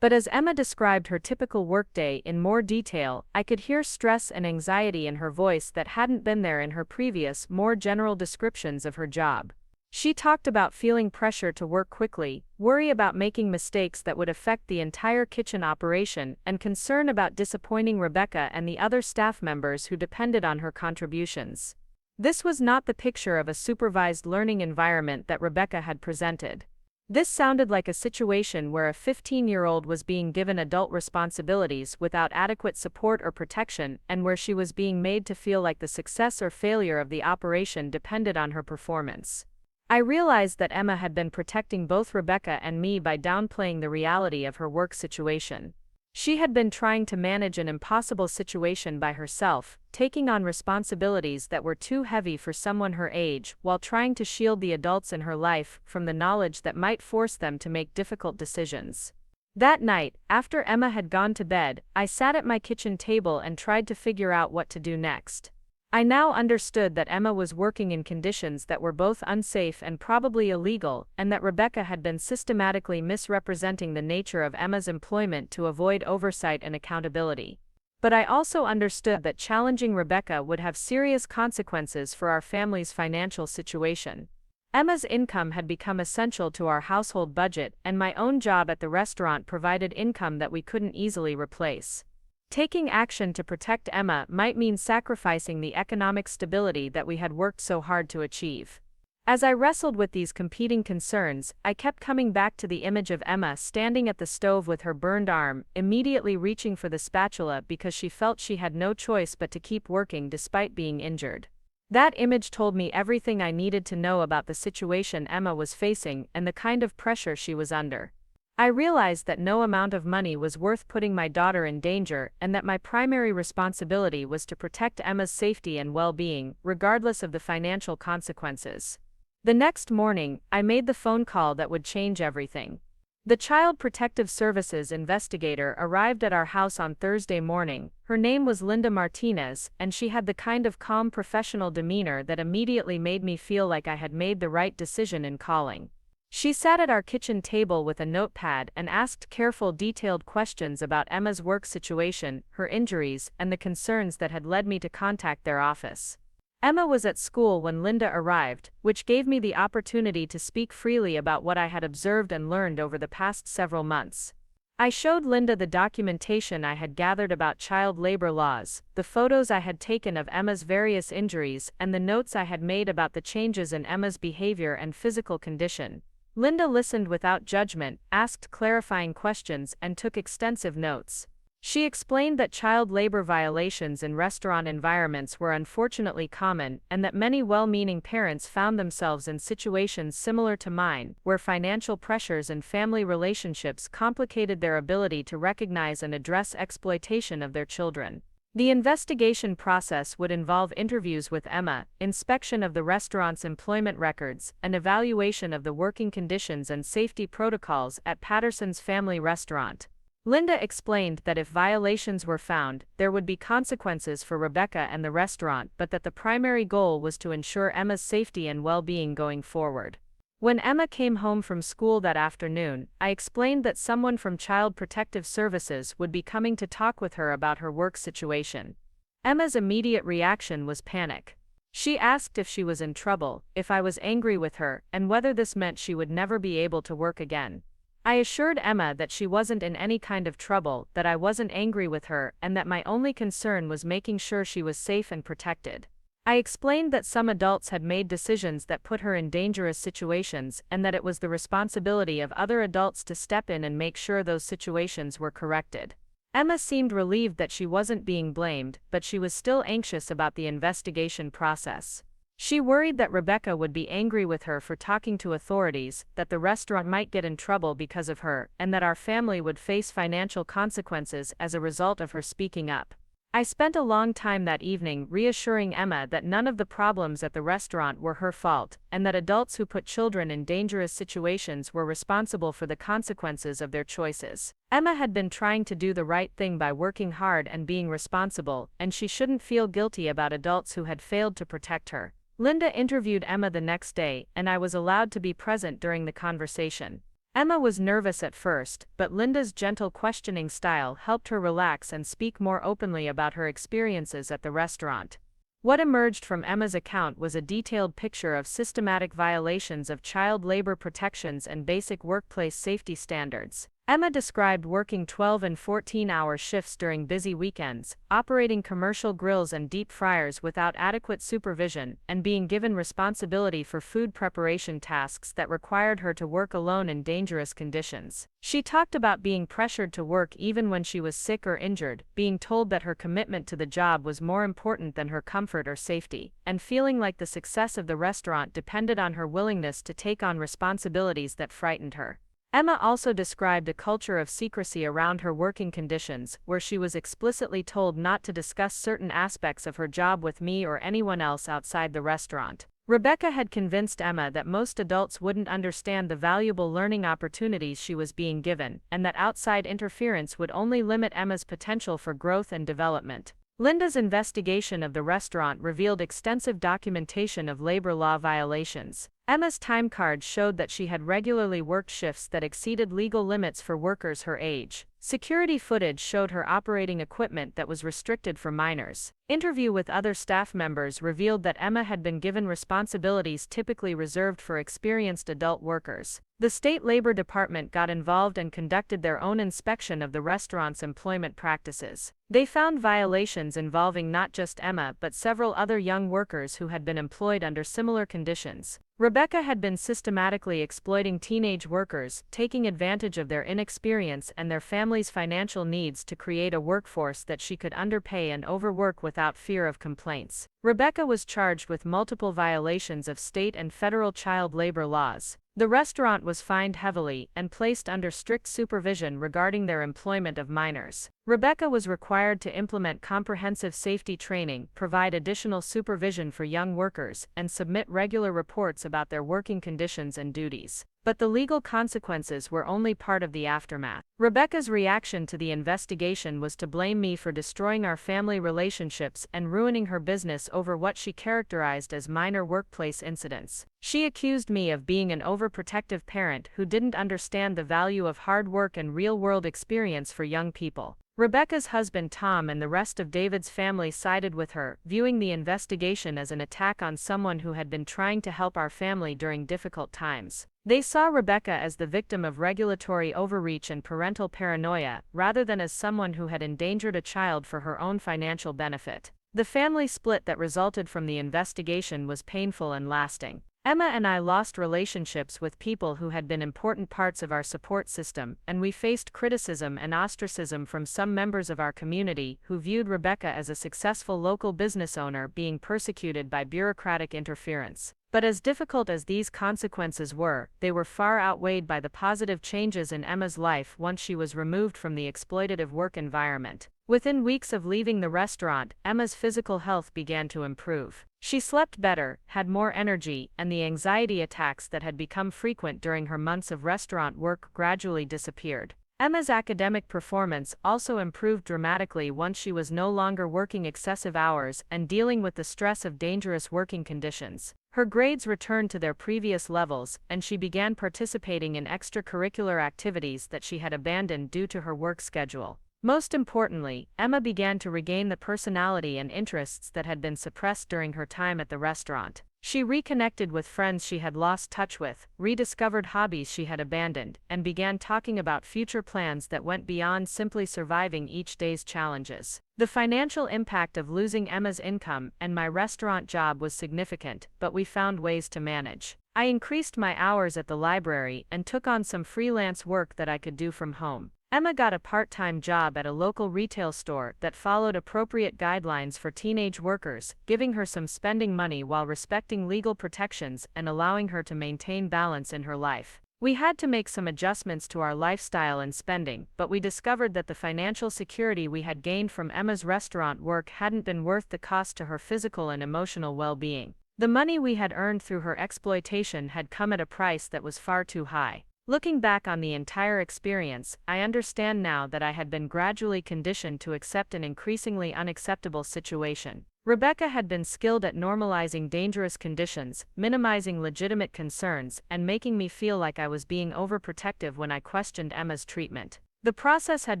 Speaker 2: But as Emma described her typical workday in more detail, I could hear stress and anxiety in her voice that hadn't been there in her previous, more general descriptions of her job. She talked about feeling pressure to work quickly, worry about making mistakes that would affect the entire kitchen operation, and concern about disappointing Rebecca and the other staff members who depended on her contributions. This was not the picture of a supervised learning environment that Rebecca had presented. This sounded like a situation where a 15-year-old was being given adult responsibilities without adequate support or protection, and where she was being made to feel like the success or failure of the operation depended on her performance. I realized that Emma had been protecting both Rebecca and me by downplaying the reality of her work situation. She had been trying to manage an impossible situation by herself, taking on responsibilities that were too heavy for someone her age, while trying to shield the adults in her life from the knowledge that might force them to make difficult decisions. That night, after Emma had gone to bed, I sat at my kitchen table and tried to figure out what to do next. I now understood that Emma was working in conditions that were both unsafe and probably illegal, and that Rebecca had been systematically misrepresenting the nature of Emma's employment to avoid oversight and accountability. But I also understood that challenging Rebecca would have serious consequences for our family's financial situation.
Speaker 1: Emma's income had become essential to our household budget, and my own job at the restaurant provided income that we couldn't easily replace. Taking action to protect Emma might mean sacrificing the economic stability that we had worked so hard to achieve. As I wrestled with these competing concerns, I kept coming back to the image of Emma standing at the stove with her burned arm, immediately reaching for the spatula because she felt she had no choice but to keep working despite being injured. That image told me everything I needed to know about the situation Emma was facing and the kind of pressure she was under. I realized that no amount of money was worth putting my daughter in danger and that my primary responsibility was to protect Emma's safety and well-being, regardless of the financial consequences. The next morning, I made the phone call that would change everything. The Child Protective Services investigator arrived at our house on Thursday morning. Her name was Linda Martinez, and she had the kind of calm professional demeanor that immediately made me feel like I had made the right decision in calling. She sat at our kitchen table with a notepad and asked careful, detailed questions about Emma's work situation, her injuries, and the concerns that had led me to contact their office. Emma was at school when Linda arrived, which gave me the opportunity to speak freely about what I had observed and learned over the past several months. I showed Linda the documentation I had gathered about child labor laws, the photos I had taken of Emma's various injuries, and the notes I had made about the changes in Emma's behavior and physical condition. Linda listened without judgment, asked clarifying questions, and took extensive notes. She explained that child labor violations in restaurant environments were unfortunately common, and that many well-meaning parents found themselves in situations similar to mine, where financial pressures and family relationships complicated their ability to recognize and address exploitation of their children. The investigation process would involve interviews with Emma, inspection of the restaurant's employment records, and evaluation of the working conditions and safety protocols at Patterson's family restaurant. Linda explained that if violations were found, there would be consequences for Rebecca and the restaurant, but that the primary goal was to ensure Emma's safety and well-being going forward. When Emma came home from school that afternoon, I explained that someone from Child Protective Services would be coming to talk with her about her work situation. Emma's immediate reaction was panic. She asked if she was in trouble, if I was angry with her, and whether this meant she would never be able to work again. I assured Emma that she wasn't in any kind of trouble, that I wasn't angry with her, and that my only concern was making sure she was safe and protected. I explained that some adults had made decisions that put her in dangerous situations, and that it was the responsibility of other adults to step in and make sure those situations were corrected. Emma seemed relieved that she wasn't being blamed, but she was still anxious about the investigation process. She worried that Rebecca would be angry with her for talking to authorities, that the restaurant might get in trouble because of her, and that our family would face financial consequences as a result of her speaking up. I spent a long time that evening reassuring Emma that none of the problems at the restaurant were her fault, and that adults who put children in dangerous situations were responsible for the consequences of their choices. Emma had been trying to do the right thing by working hard and being responsible, and she shouldn't feel guilty about adults who had failed to protect her. Linda interviewed Emma the next day, and I was allowed to be present during the conversation. Emma was nervous at first, but Linda's gentle questioning style helped her relax and speak more openly about her experiences at the restaurant. What emerged from Emma's account was a detailed picture of systematic violations of child labor protections and basic workplace safety standards. Emma described working 12 and 14-hour shifts during busy weekends, operating commercial grills and deep fryers without adequate supervision, and being given responsibility for food preparation tasks that required her to work alone in dangerous conditions. She talked about being pressured to work even when she was sick or injured, being told that her commitment to the job was more important than her comfort or safety, and feeling like the success of the restaurant depended on her willingness to take on responsibilities that frightened her. Emma also described a culture of secrecy around her working conditions, where she was explicitly told not to discuss certain aspects of her job with me or anyone else outside the restaurant. Rebecca had convinced Emma that most adults wouldn't understand the valuable learning opportunities she was being given, and that outside interference would only limit Emma's potential for growth and development. Linda's investigation of the restaurant revealed extensive documentation of labor law violations. Emma's time card showed that she had regularly worked shifts that exceeded legal limits for workers her age. Security footage showed her operating equipment that was restricted for minors. Interview with other staff members revealed that Emma had been given responsibilities typically reserved for experienced adult workers. The state labor department got involved and conducted their own inspection of the restaurant's employment practices. They found violations involving not just Emma but several other young workers who had been employed under similar conditions. Rebecca had been systematically exploiting teenage workers, taking advantage of their inexperience and their families' financial needs to create a workforce that she could underpay and overwork without fear of complaints. Rebecca was charged with multiple violations of state and federal child labor laws. The restaurant was fined heavily and placed under strict supervision regarding their employment of minors. Rebecca was required to implement comprehensive safety training, provide additional supervision for young workers, and submit regular reports about their working conditions and duties. But the legal consequences were only part of the aftermath. Rebecca's reaction to the investigation was to blame me for destroying our family relationships and ruining her business over what she characterized as minor workplace incidents. She accused me of being an overprotective parent who didn't understand the value of hard work and real-world experience for young people. Rebecca's husband Tom and the rest of David's family sided with her, viewing the investigation as an attack on someone who had been trying to help our family during difficult times. They saw Rebecca as the victim of regulatory overreach and parental paranoia, rather than as someone who had endangered a child for her own financial benefit. The family split that resulted from the investigation was painful and lasting. Emma and I lost relationships with people who had been important parts of our support system, and we faced criticism and ostracism from some members of our community who viewed Rebecca as a successful local business owner being persecuted by bureaucratic interference. But as difficult as these consequences were, they were far outweighed by the positive changes in Emma's life once she was removed from the exploitative work environment. Within weeks of leaving the restaurant, Emma's physical health began to improve. She slept better, had more energy, and the anxiety attacks that had become frequent during her months of restaurant work gradually disappeared. Emma's academic performance also improved dramatically once she was no longer working excessive hours and dealing with the stress of dangerous working conditions. Her grades returned to their previous levels, and she began participating in extracurricular activities that she had abandoned due to her work schedule. Most importantly, Emma began to regain the personality and interests that had been suppressed during her time at the restaurant. She reconnected with friends she had lost touch with, rediscovered hobbies she had abandoned, and began talking about future plans that went beyond simply surviving each day's challenges. The financial impact of losing Emma's income and my restaurant job was significant, but we found ways to manage. I increased my hours at the library and took on some freelance work that I could do from home. Emma got a part-time job at a local retail store that followed appropriate guidelines for teenage workers, giving her some spending money while respecting legal protections and allowing her to maintain balance in her life. We had to make some adjustments to our lifestyle and spending, but we discovered that the financial security we had gained from Emma's restaurant work hadn't been worth the cost to her physical and emotional well-being. The money we had earned through her exploitation had come at a price that was far too high. Looking back on the entire experience, I understand now that I had been gradually conditioned to accept an increasingly unacceptable situation. Rebecca had been skilled at normalizing dangerous conditions, minimizing legitimate concerns, and making me feel like I was being overprotective when I questioned Emma's treatment. The process had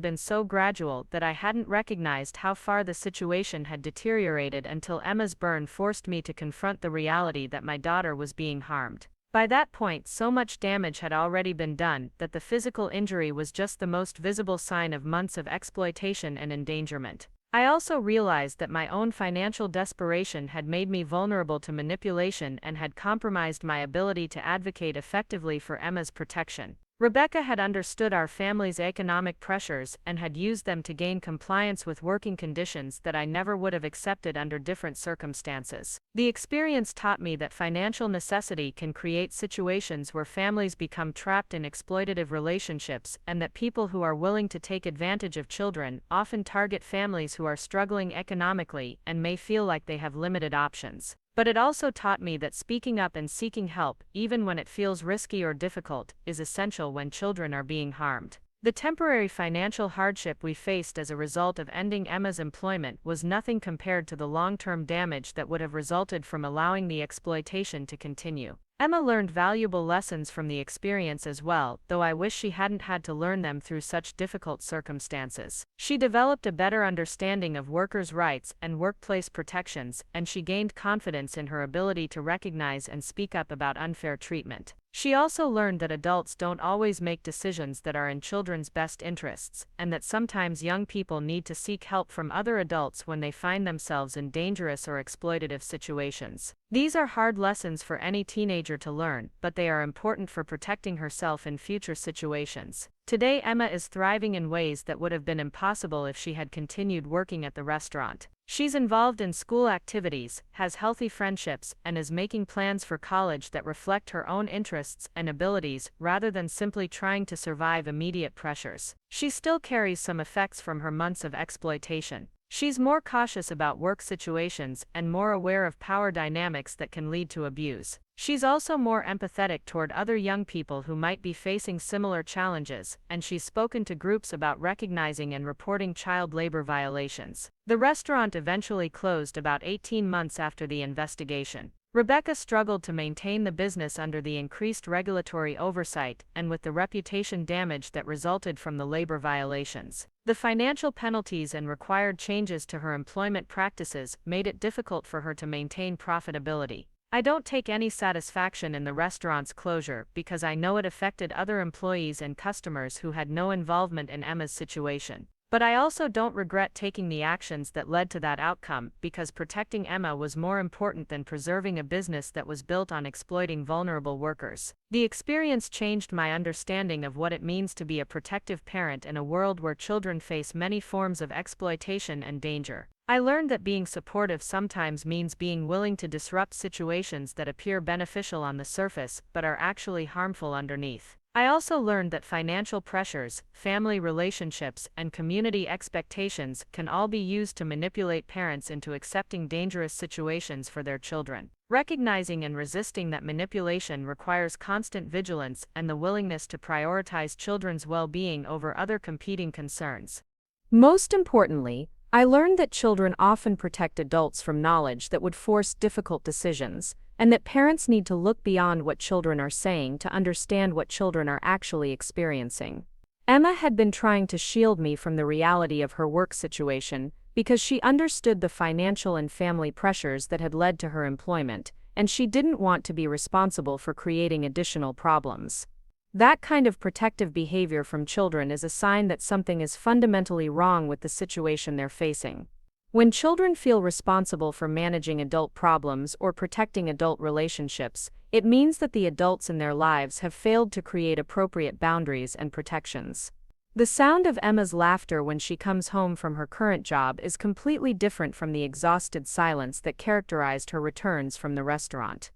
Speaker 1: been so gradual that I hadn't recognized how far the situation had deteriorated until Emma's burn forced me to confront the reality that my daughter was being harmed. By that point, so much damage had already been done that the physical injury was just the most visible sign of months of exploitation and endangerment. I also realized that my own financial desperation had made me vulnerable to manipulation and had compromised my ability to advocate effectively for Emma's protection. Rebecca had understood our family's economic pressures and had used them to gain compliance with working conditions that I never would have accepted under different circumstances. The experience taught me that financial necessity can create situations where families become trapped in exploitative relationships, and that people who are willing to take advantage of children often target families who are struggling economically and may feel like they have limited options. But it also taught me that speaking up and seeking help, even when it feels risky or difficult, is essential when children are being harmed. The temporary financial hardship we faced as a result of ending Emma's employment was nothing compared to the long-term damage that would have resulted from allowing the exploitation to continue. Emma learned valuable lessons from the experience as well, though I wish she hadn't had to learn them through such difficult circumstances. She developed a better understanding of workers' rights and workplace protections, and she gained confidence in her ability to recognize and speak up about unfair treatment. She also learned that adults don't always make decisions that are in children's best interests, and that sometimes young people need to seek help from other adults when they find themselves in dangerous or exploitative situations. These are hard lessons for any teenager to learn, but they are important for protecting herself in future situations. Today, Emma is thriving in ways that would have been impossible if she had continued working at the restaurant. She's involved in school activities, has healthy friendships, and is making plans for college that reflect her own interests and abilities rather than simply trying to survive immediate pressures. She still carries some effects from her months of exploitation. She's more cautious about work situations and more aware of power dynamics that can lead to abuse. She's also more empathetic toward other young people who might be facing similar challenges, and she's spoken to groups about recognizing and reporting child labor violations. The restaurant eventually closed about 18 months after the investigation. Rebecca struggled to maintain the business under the increased regulatory oversight and with the reputation damage that resulted from the labor violations. The financial penalties and required changes to her employment practices made it difficult for her to maintain profitability. I don't take any satisfaction in the restaurant's closure because I know it affected other employees and customers who had no involvement in Emma's situation. But I also don't regret taking the actions that led to that outcome because protecting Emma was more important than preserving a business that was built on exploiting vulnerable workers. The experience changed my understanding of what it means to be a protective parent in a world where children face many forms of exploitation and danger. I learned that being supportive sometimes means being willing to disrupt situations that appear beneficial on the surface but are actually harmful underneath. I also learned that financial pressures, family relationships, and community expectations can all be used to manipulate parents into accepting dangerous situations for their children. Recognizing and resisting that manipulation requires constant vigilance and the willingness to prioritize children's well-being over other competing concerns.
Speaker 2: Most importantly, I learned that children often protect adults from knowledge that would force difficult decisions, and that parents need to look beyond what children are saying to understand what children are actually experiencing. Emma had been trying to shield me from the reality of her work situation because she understood the financial and family pressures that had led to her employment, and she didn't want to be responsible for creating additional problems. That kind of protective behavior from children is a sign that something is fundamentally wrong with the situation they're facing. When children feel responsible for managing adult problems or protecting adult relationships, it means that the adults in their lives have failed to create appropriate boundaries and protections. The sound of Emma's laughter when she comes home from her current job is completely different from the exhausted silence that characterized her returns from the restaurant.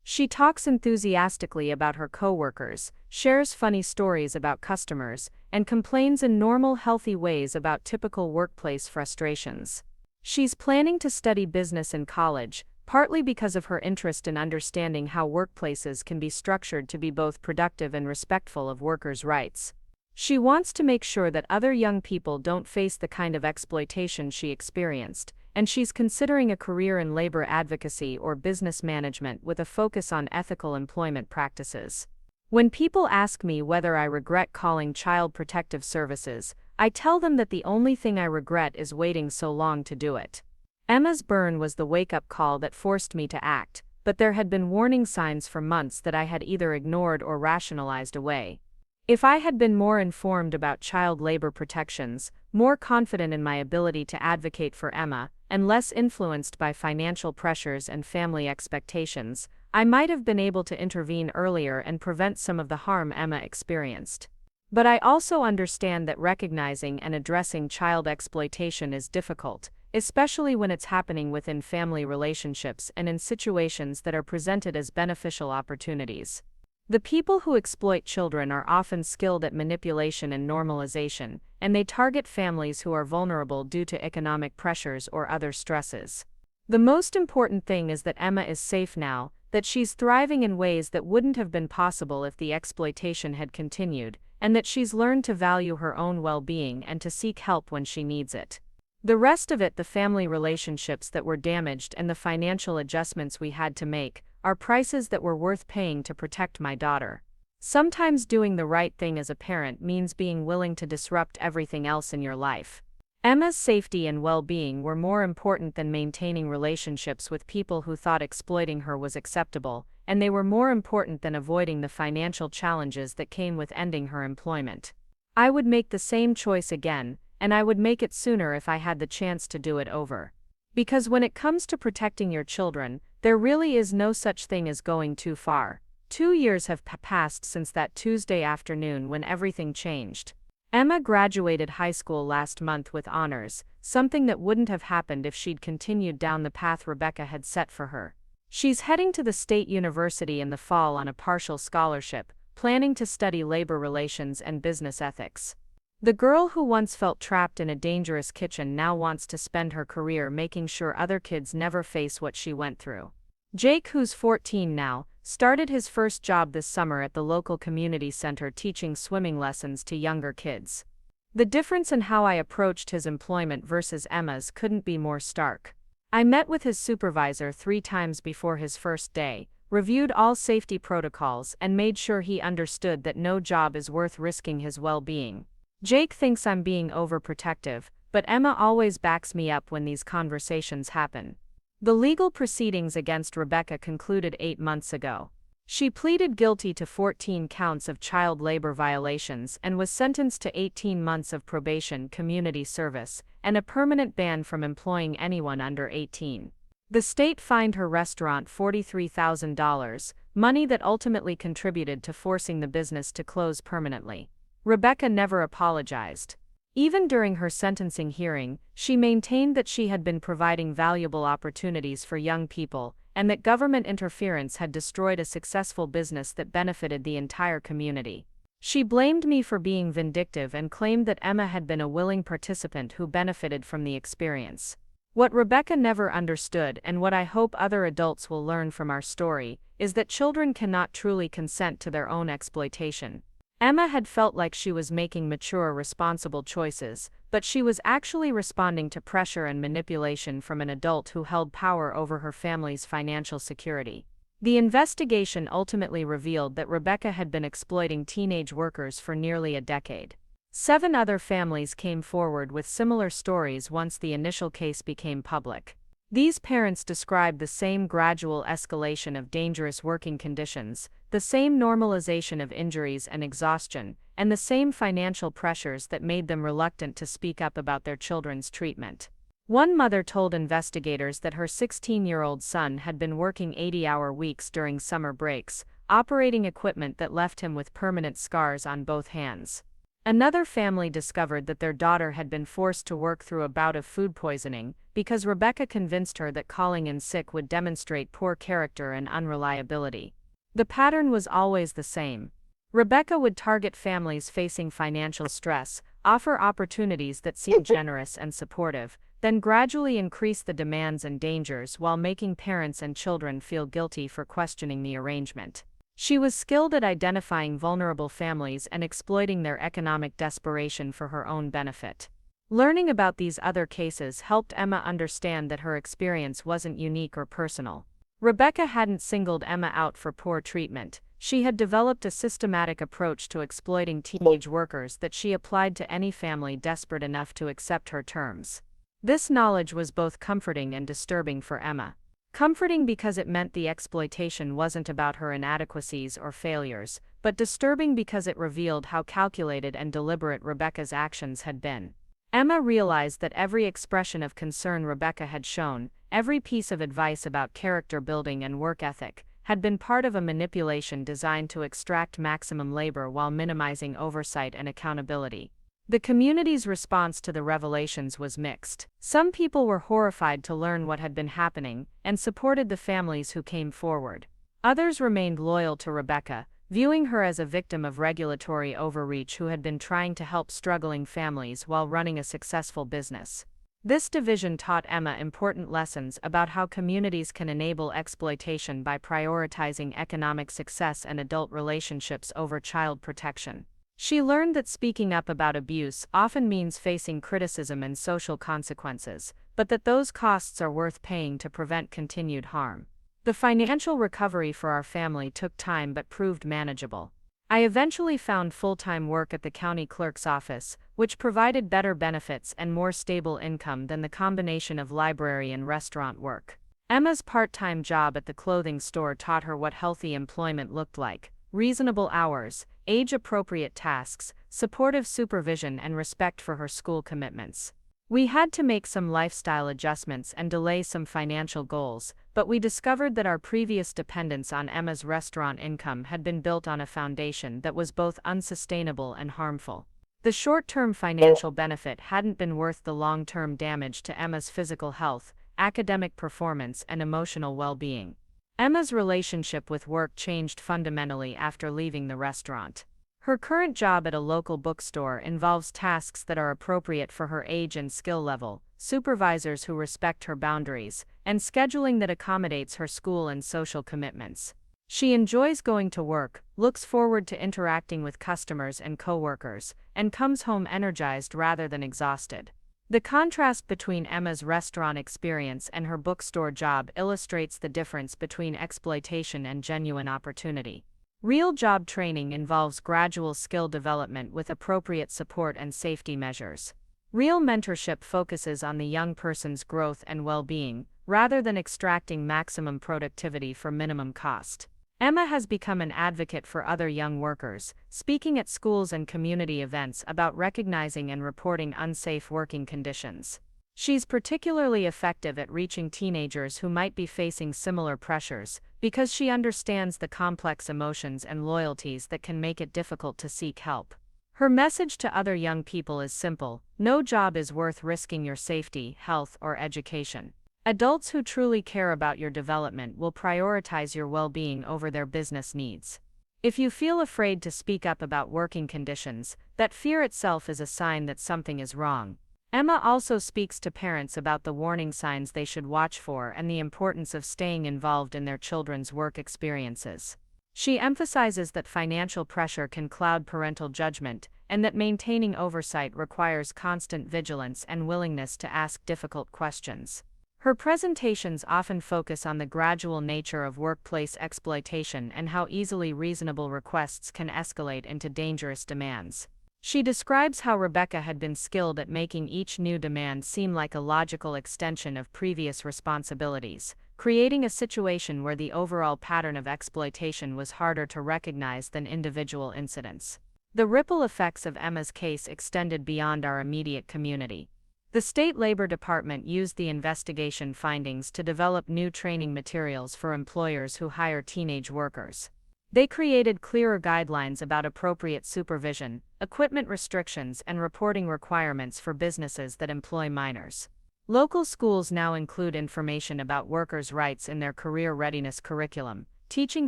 Speaker 2: She talks enthusiastically about her coworkers, shares funny stories about customers, and complains in normal, healthy ways about typical workplace frustrations. She's planning to study business in college, partly because of her interest in understanding how workplaces can be structured to be both productive and respectful of workers' rights. She wants to make sure that other young people don't face the kind of exploitation she experienced, and she's considering a career in labor advocacy or business management with a focus on ethical employment practices. When people ask me whether I regret calling Child Protective Services, I tell them that the only thing I regret is waiting so long to do it. Emma's burn was the wake-up call that forced me to act, but there had been warning signs for months that I had either ignored or rationalized away. If I had been more informed about child labor protections, more confident in my ability to advocate for Emma, and less influenced by financial pressures and family expectations, I might have been able to intervene earlier and prevent some of the harm Emma experienced. But I also understand that recognizing and addressing child exploitation is difficult, especially when it's happening within family relationships and in situations that are presented as beneficial opportunities. The people who exploit children are often skilled at manipulation and normalization, and they target families who are vulnerable due to economic pressures or other stresses. The most important thing is that Emma is safe now, that she's thriving in ways that wouldn't have been possible if the exploitation had continued, and that she's learned to value her own well-being and to seek help when she needs it. The rest of it, the family relationships that were damaged and the financial adjustments we had to make,
Speaker 1: are prices that were worth paying to protect my daughter. Sometimes doing the right thing as a parent means being willing to disrupt everything else in your life. Emma's safety and well-being were more important than maintaining relationships with people who thought exploiting her was acceptable, and they were more important than avoiding the financial challenges that came with ending her employment. I would make the same choice again, and I would make it sooner if I had the chance to do it over. Because when it comes to protecting your children, there really is no such thing as going too far. 2 years have passed since that Tuesday afternoon when everything changed. Emma graduated high school last month with honors, something that wouldn't have happened if she'd continued down the path Rebecca had set for her. She's heading to the state university in the fall on a partial scholarship, planning to study labor relations and business ethics. The girl who once felt trapped in a dangerous kitchen now wants to spend her career making sure other kids never face what she went through. Jake, who's 14 now, started his first job this summer at the local community center teaching swimming lessons to younger kids. The difference in how I approached his employment versus Emma's couldn't be more stark. I met with his supervisor 3 times before his first day, reviewed all safety protocols, and made sure he understood that no job is worth risking his well-being. Jake thinks I'm being overprotective, but Emma always backs me up when these conversations happen. The legal proceedings against Rebecca concluded 8 months ago. She pleaded guilty to 14 counts of child labor violations and was sentenced to 18 months of probation, community service, and a permanent ban from employing anyone under 18. The state fined her restaurant $43,000, money that ultimately contributed to forcing the business to close permanently. Rebecca never apologized. Even during her sentencing hearing, she maintained that she had been providing valuable opportunities for young people, and that government interference had destroyed a successful business that benefited the entire community. She blamed me for being vindictive and claimed that Emma had been a willing participant who benefited from the experience. What Rebecca never understood, and what I hope other adults will learn from our story, is that children cannot truly consent to their own exploitation. Emma had felt like she was making mature, responsible choices, but she was actually responding to pressure and manipulation from an adult who held power over her family's financial security. The investigation ultimately revealed that Rebecca had been exploiting teenage workers for nearly a decade. 7 other families came forward with similar stories once the initial case became public. These parents described the same gradual escalation of dangerous working conditions, the same normalization of injuries and exhaustion, and the same financial pressures that made them reluctant to speak up about their children's treatment. One mother told investigators that her 16-year-old son had been working 80-hour weeks during summer breaks, operating equipment that left him with permanent scars on both hands. Another family discovered that their daughter had been forced to work through a bout of food poisoning because Rebecca convinced her that calling in sick would demonstrate poor character and unreliability. The pattern was always the same. Rebecca would target families facing financial stress, offer opportunities that seemed generous and supportive, then gradually increase the demands and dangers while making parents and children feel guilty for questioning the arrangement. She was skilled at identifying vulnerable families and exploiting their economic desperation for her own benefit. Learning about these other cases helped Emma understand that her experience wasn't unique or personal. Rebecca hadn't singled Emma out for poor treatment. She had developed a systematic approach to exploiting teenage workers that she applied to any family desperate enough to accept her terms. This knowledge was both comforting and disturbing for Emma. Comforting because it meant the exploitation wasn't about her inadequacies or failures, but disturbing because it revealed how calculated and deliberate Rebecca's actions had been. Emma realized that every expression of concern Rebecca had shown, every piece of advice about character building and work ethic, had been part of a manipulation designed to extract maximum labor while minimizing oversight and accountability. The community's response to the revelations was mixed. Some people were horrified to learn what had been happening and supported the families who came forward. Others remained loyal to Rebecca, viewing her as a victim of regulatory overreach who had been trying to help struggling families while running a successful business. This division taught Emma important lessons about how communities can enable exploitation by prioritizing economic success and adult relationships over child protection. She learned that speaking up about abuse often means facing criticism and social consequences, but that those costs are worth paying to prevent continued harm. The financial recovery for our family took time but proved manageable. I eventually found full-time work at the county clerk's office, which provided better benefits and more stable income than the combination of library and restaurant work. Emma's part-time job at the clothing store taught her what healthy employment looked like: reasonable hours, age-appropriate tasks, supportive supervision, and respect for her school commitments. We had to make some lifestyle adjustments and delay some financial goals, but we discovered that our previous dependence on Emma's restaurant income had been built on a foundation that was both unsustainable and harmful. The short-term financial benefit hadn't been worth the long-term damage to Emma's physical health, academic performance, and emotional well-being. Emma's relationship with work changed fundamentally after leaving the restaurant. Her current job at a local bookstore involves tasks that are appropriate for her age and skill level, supervisors who respect her boundaries, and scheduling that accommodates her school and social commitments. She enjoys going to work, looks forward to interacting with customers and coworkers, and comes home energized rather than exhausted. The contrast between Emma's restaurant experience and her bookstore job illustrates the difference between exploitation and genuine opportunity. Real job training involves gradual skill development with appropriate support and safety measures. Real mentorship focuses on the young person's growth and well-being, rather than extracting maximum productivity for minimum cost. Emma has become an advocate for other young workers, speaking at schools and community events about recognizing and reporting unsafe working conditions. She's particularly effective at reaching teenagers who might be facing similar pressures, because she understands the complex emotions and loyalties that can make it difficult to seek help. Her message to other young people is simple: no job is worth risking your safety, health, or education. Adults who truly care about your development will prioritize your well-being over their business needs. If you feel afraid to speak up about working conditions, that fear itself is a sign that something is wrong. Emma also speaks to parents about the warning signs they should watch for and the importance of staying involved in their children's work experiences. She emphasizes that financial pressure can cloud parental judgment, and that maintaining oversight requires constant vigilance and willingness to ask difficult questions. Her presentations often focus on the gradual nature of workplace exploitation and how easily reasonable requests can escalate into dangerous demands. She describes how Rebecca had been skilled at making each new demand seem like a logical extension of previous responsibilities, creating a situation where the overall pattern of exploitation was harder to recognize than individual incidents. The ripple effects of Emma's case extended beyond our immediate community. The State Labor Department used the investigation findings to develop new training materials for employers who hire teenage workers. They created clearer guidelines about appropriate supervision, equipment restrictions, and reporting requirements for businesses that employ minors. Local schools now include information about workers' rights in their career readiness curriculum, teaching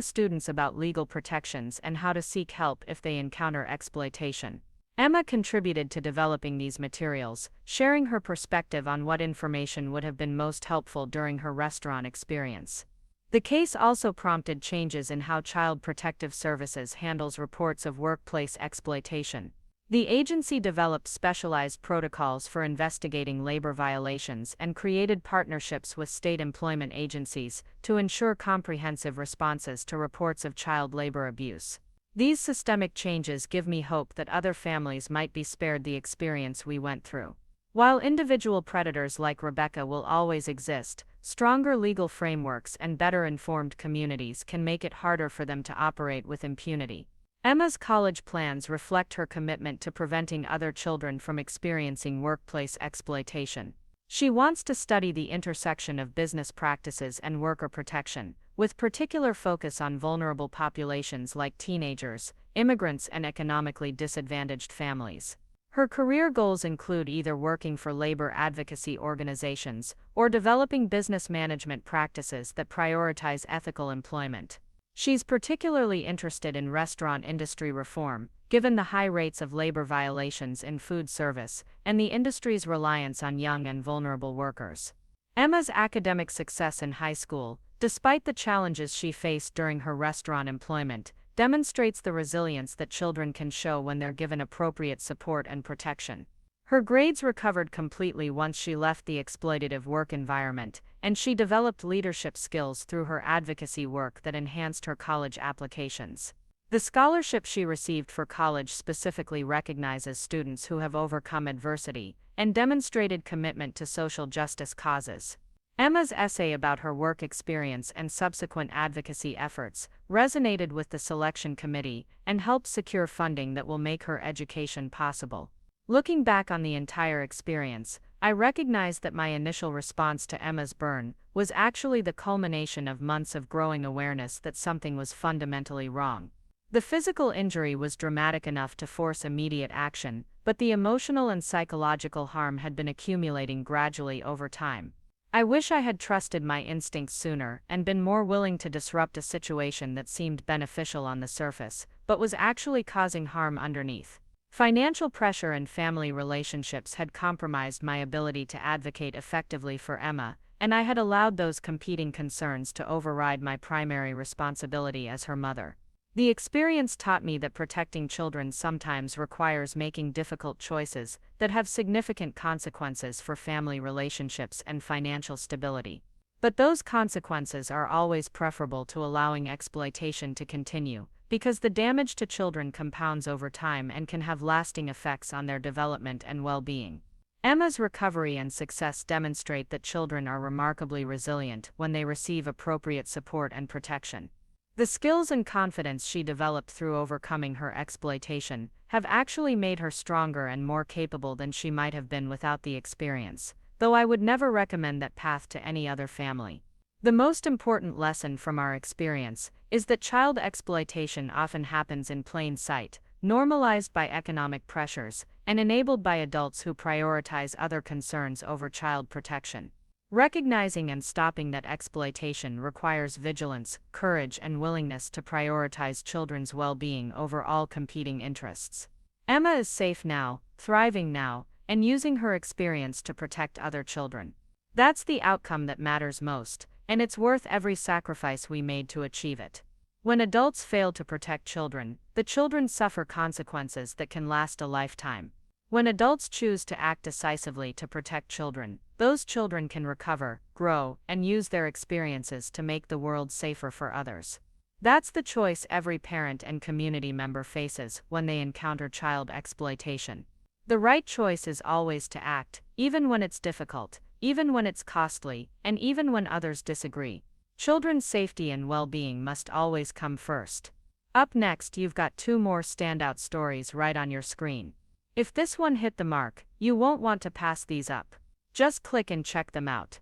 Speaker 1: students about legal protections and how to seek help if they encounter exploitation. Emma contributed to developing these materials, sharing her perspective on what information would have been most helpful during her restaurant experience. The case also prompted changes in how Child Protective Services handles reports of workplace exploitation. The agency developed specialized protocols for investigating labor violations and created partnerships with state employment agencies to ensure comprehensive responses to reports of child labor abuse. These systemic changes give me hope that other families might be spared the experience we went through. While individual predators like Rebecca will always exist, stronger legal frameworks and better-informed communities can make it harder for them to operate with impunity. Emma's college plans reflect her commitment to preventing other children from experiencing workplace exploitation. She wants to study the intersection of business practices and worker protection, with particular focus on vulnerable populations like teenagers, immigrants, and economically disadvantaged families. Her career goals include either working for labor advocacy organizations or developing business management practices that prioritize ethical employment. She's particularly interested in restaurant industry reform, given the high rates of labor violations in food service and the industry's reliance on young and vulnerable workers. Emma's academic success in high school, despite the challenges she faced during her restaurant employment, demonstrates the resilience that children can show when they're given appropriate support and protection. Her grades recovered completely once she left the exploitative work environment, and she developed leadership skills through her advocacy work that enhanced her college applications. The scholarship she received for college specifically recognizes students who have overcome adversity and demonstrated commitment to social justice causes. Emma's essay about her work experience and subsequent advocacy efforts resonated with the selection committee and helped secure funding that will make her education possible. Looking back on the entire experience, I recognize that my initial response to Emma's burn was actually the culmination of months of growing awareness that something was fundamentally wrong. The physical injury was dramatic enough to force immediate action, but the emotional and psychological harm had been accumulating gradually over time. I wish I had trusted my instincts sooner and been more willing to disrupt a situation that seemed beneficial on the surface, but was actually causing harm underneath. Financial pressure and family relationships had compromised my ability to advocate effectively for Emma, and I had allowed those competing concerns to override my primary responsibility as her mother. The experience taught me that protecting children sometimes requires making difficult choices that have significant consequences for family relationships and financial stability. But those consequences are always preferable to allowing exploitation to continue, because the damage to children compounds over time and can have lasting effects on their development and well-being. Emma's recovery and success demonstrate that children are remarkably resilient when they receive appropriate support and protection. The skills and confidence she developed through overcoming her exploitation have actually made her stronger and more capable than she might have been without the experience, though I would never recommend that path to any other family. The most important lesson from our experience is that child exploitation often happens in plain sight, normalized by economic pressures, and enabled by adults who prioritize other concerns over child protection. Recognizing and stopping that exploitation requires vigilance, courage, and willingness to prioritize children's well-being over all competing interests. Emma is safe now, thriving now, and using her experience to protect other children. That's the outcome that matters most, and it's worth every sacrifice we made to achieve it. When adults fail to protect children, the children suffer consequences that can last a lifetime. When adults choose to act decisively to protect children, those children can recover, grow, and use their experiences to make the world safer for others. That's the choice every parent and community member faces when they encounter child exploitation. The right choice is always to act, even when it's difficult, even when it's costly, and even when others disagree. Children's safety and well-being must always come first. Up next, you've got 2 more standout stories right on your screen. If this one hit the mark, you won't want to pass these up. Just click and check them out.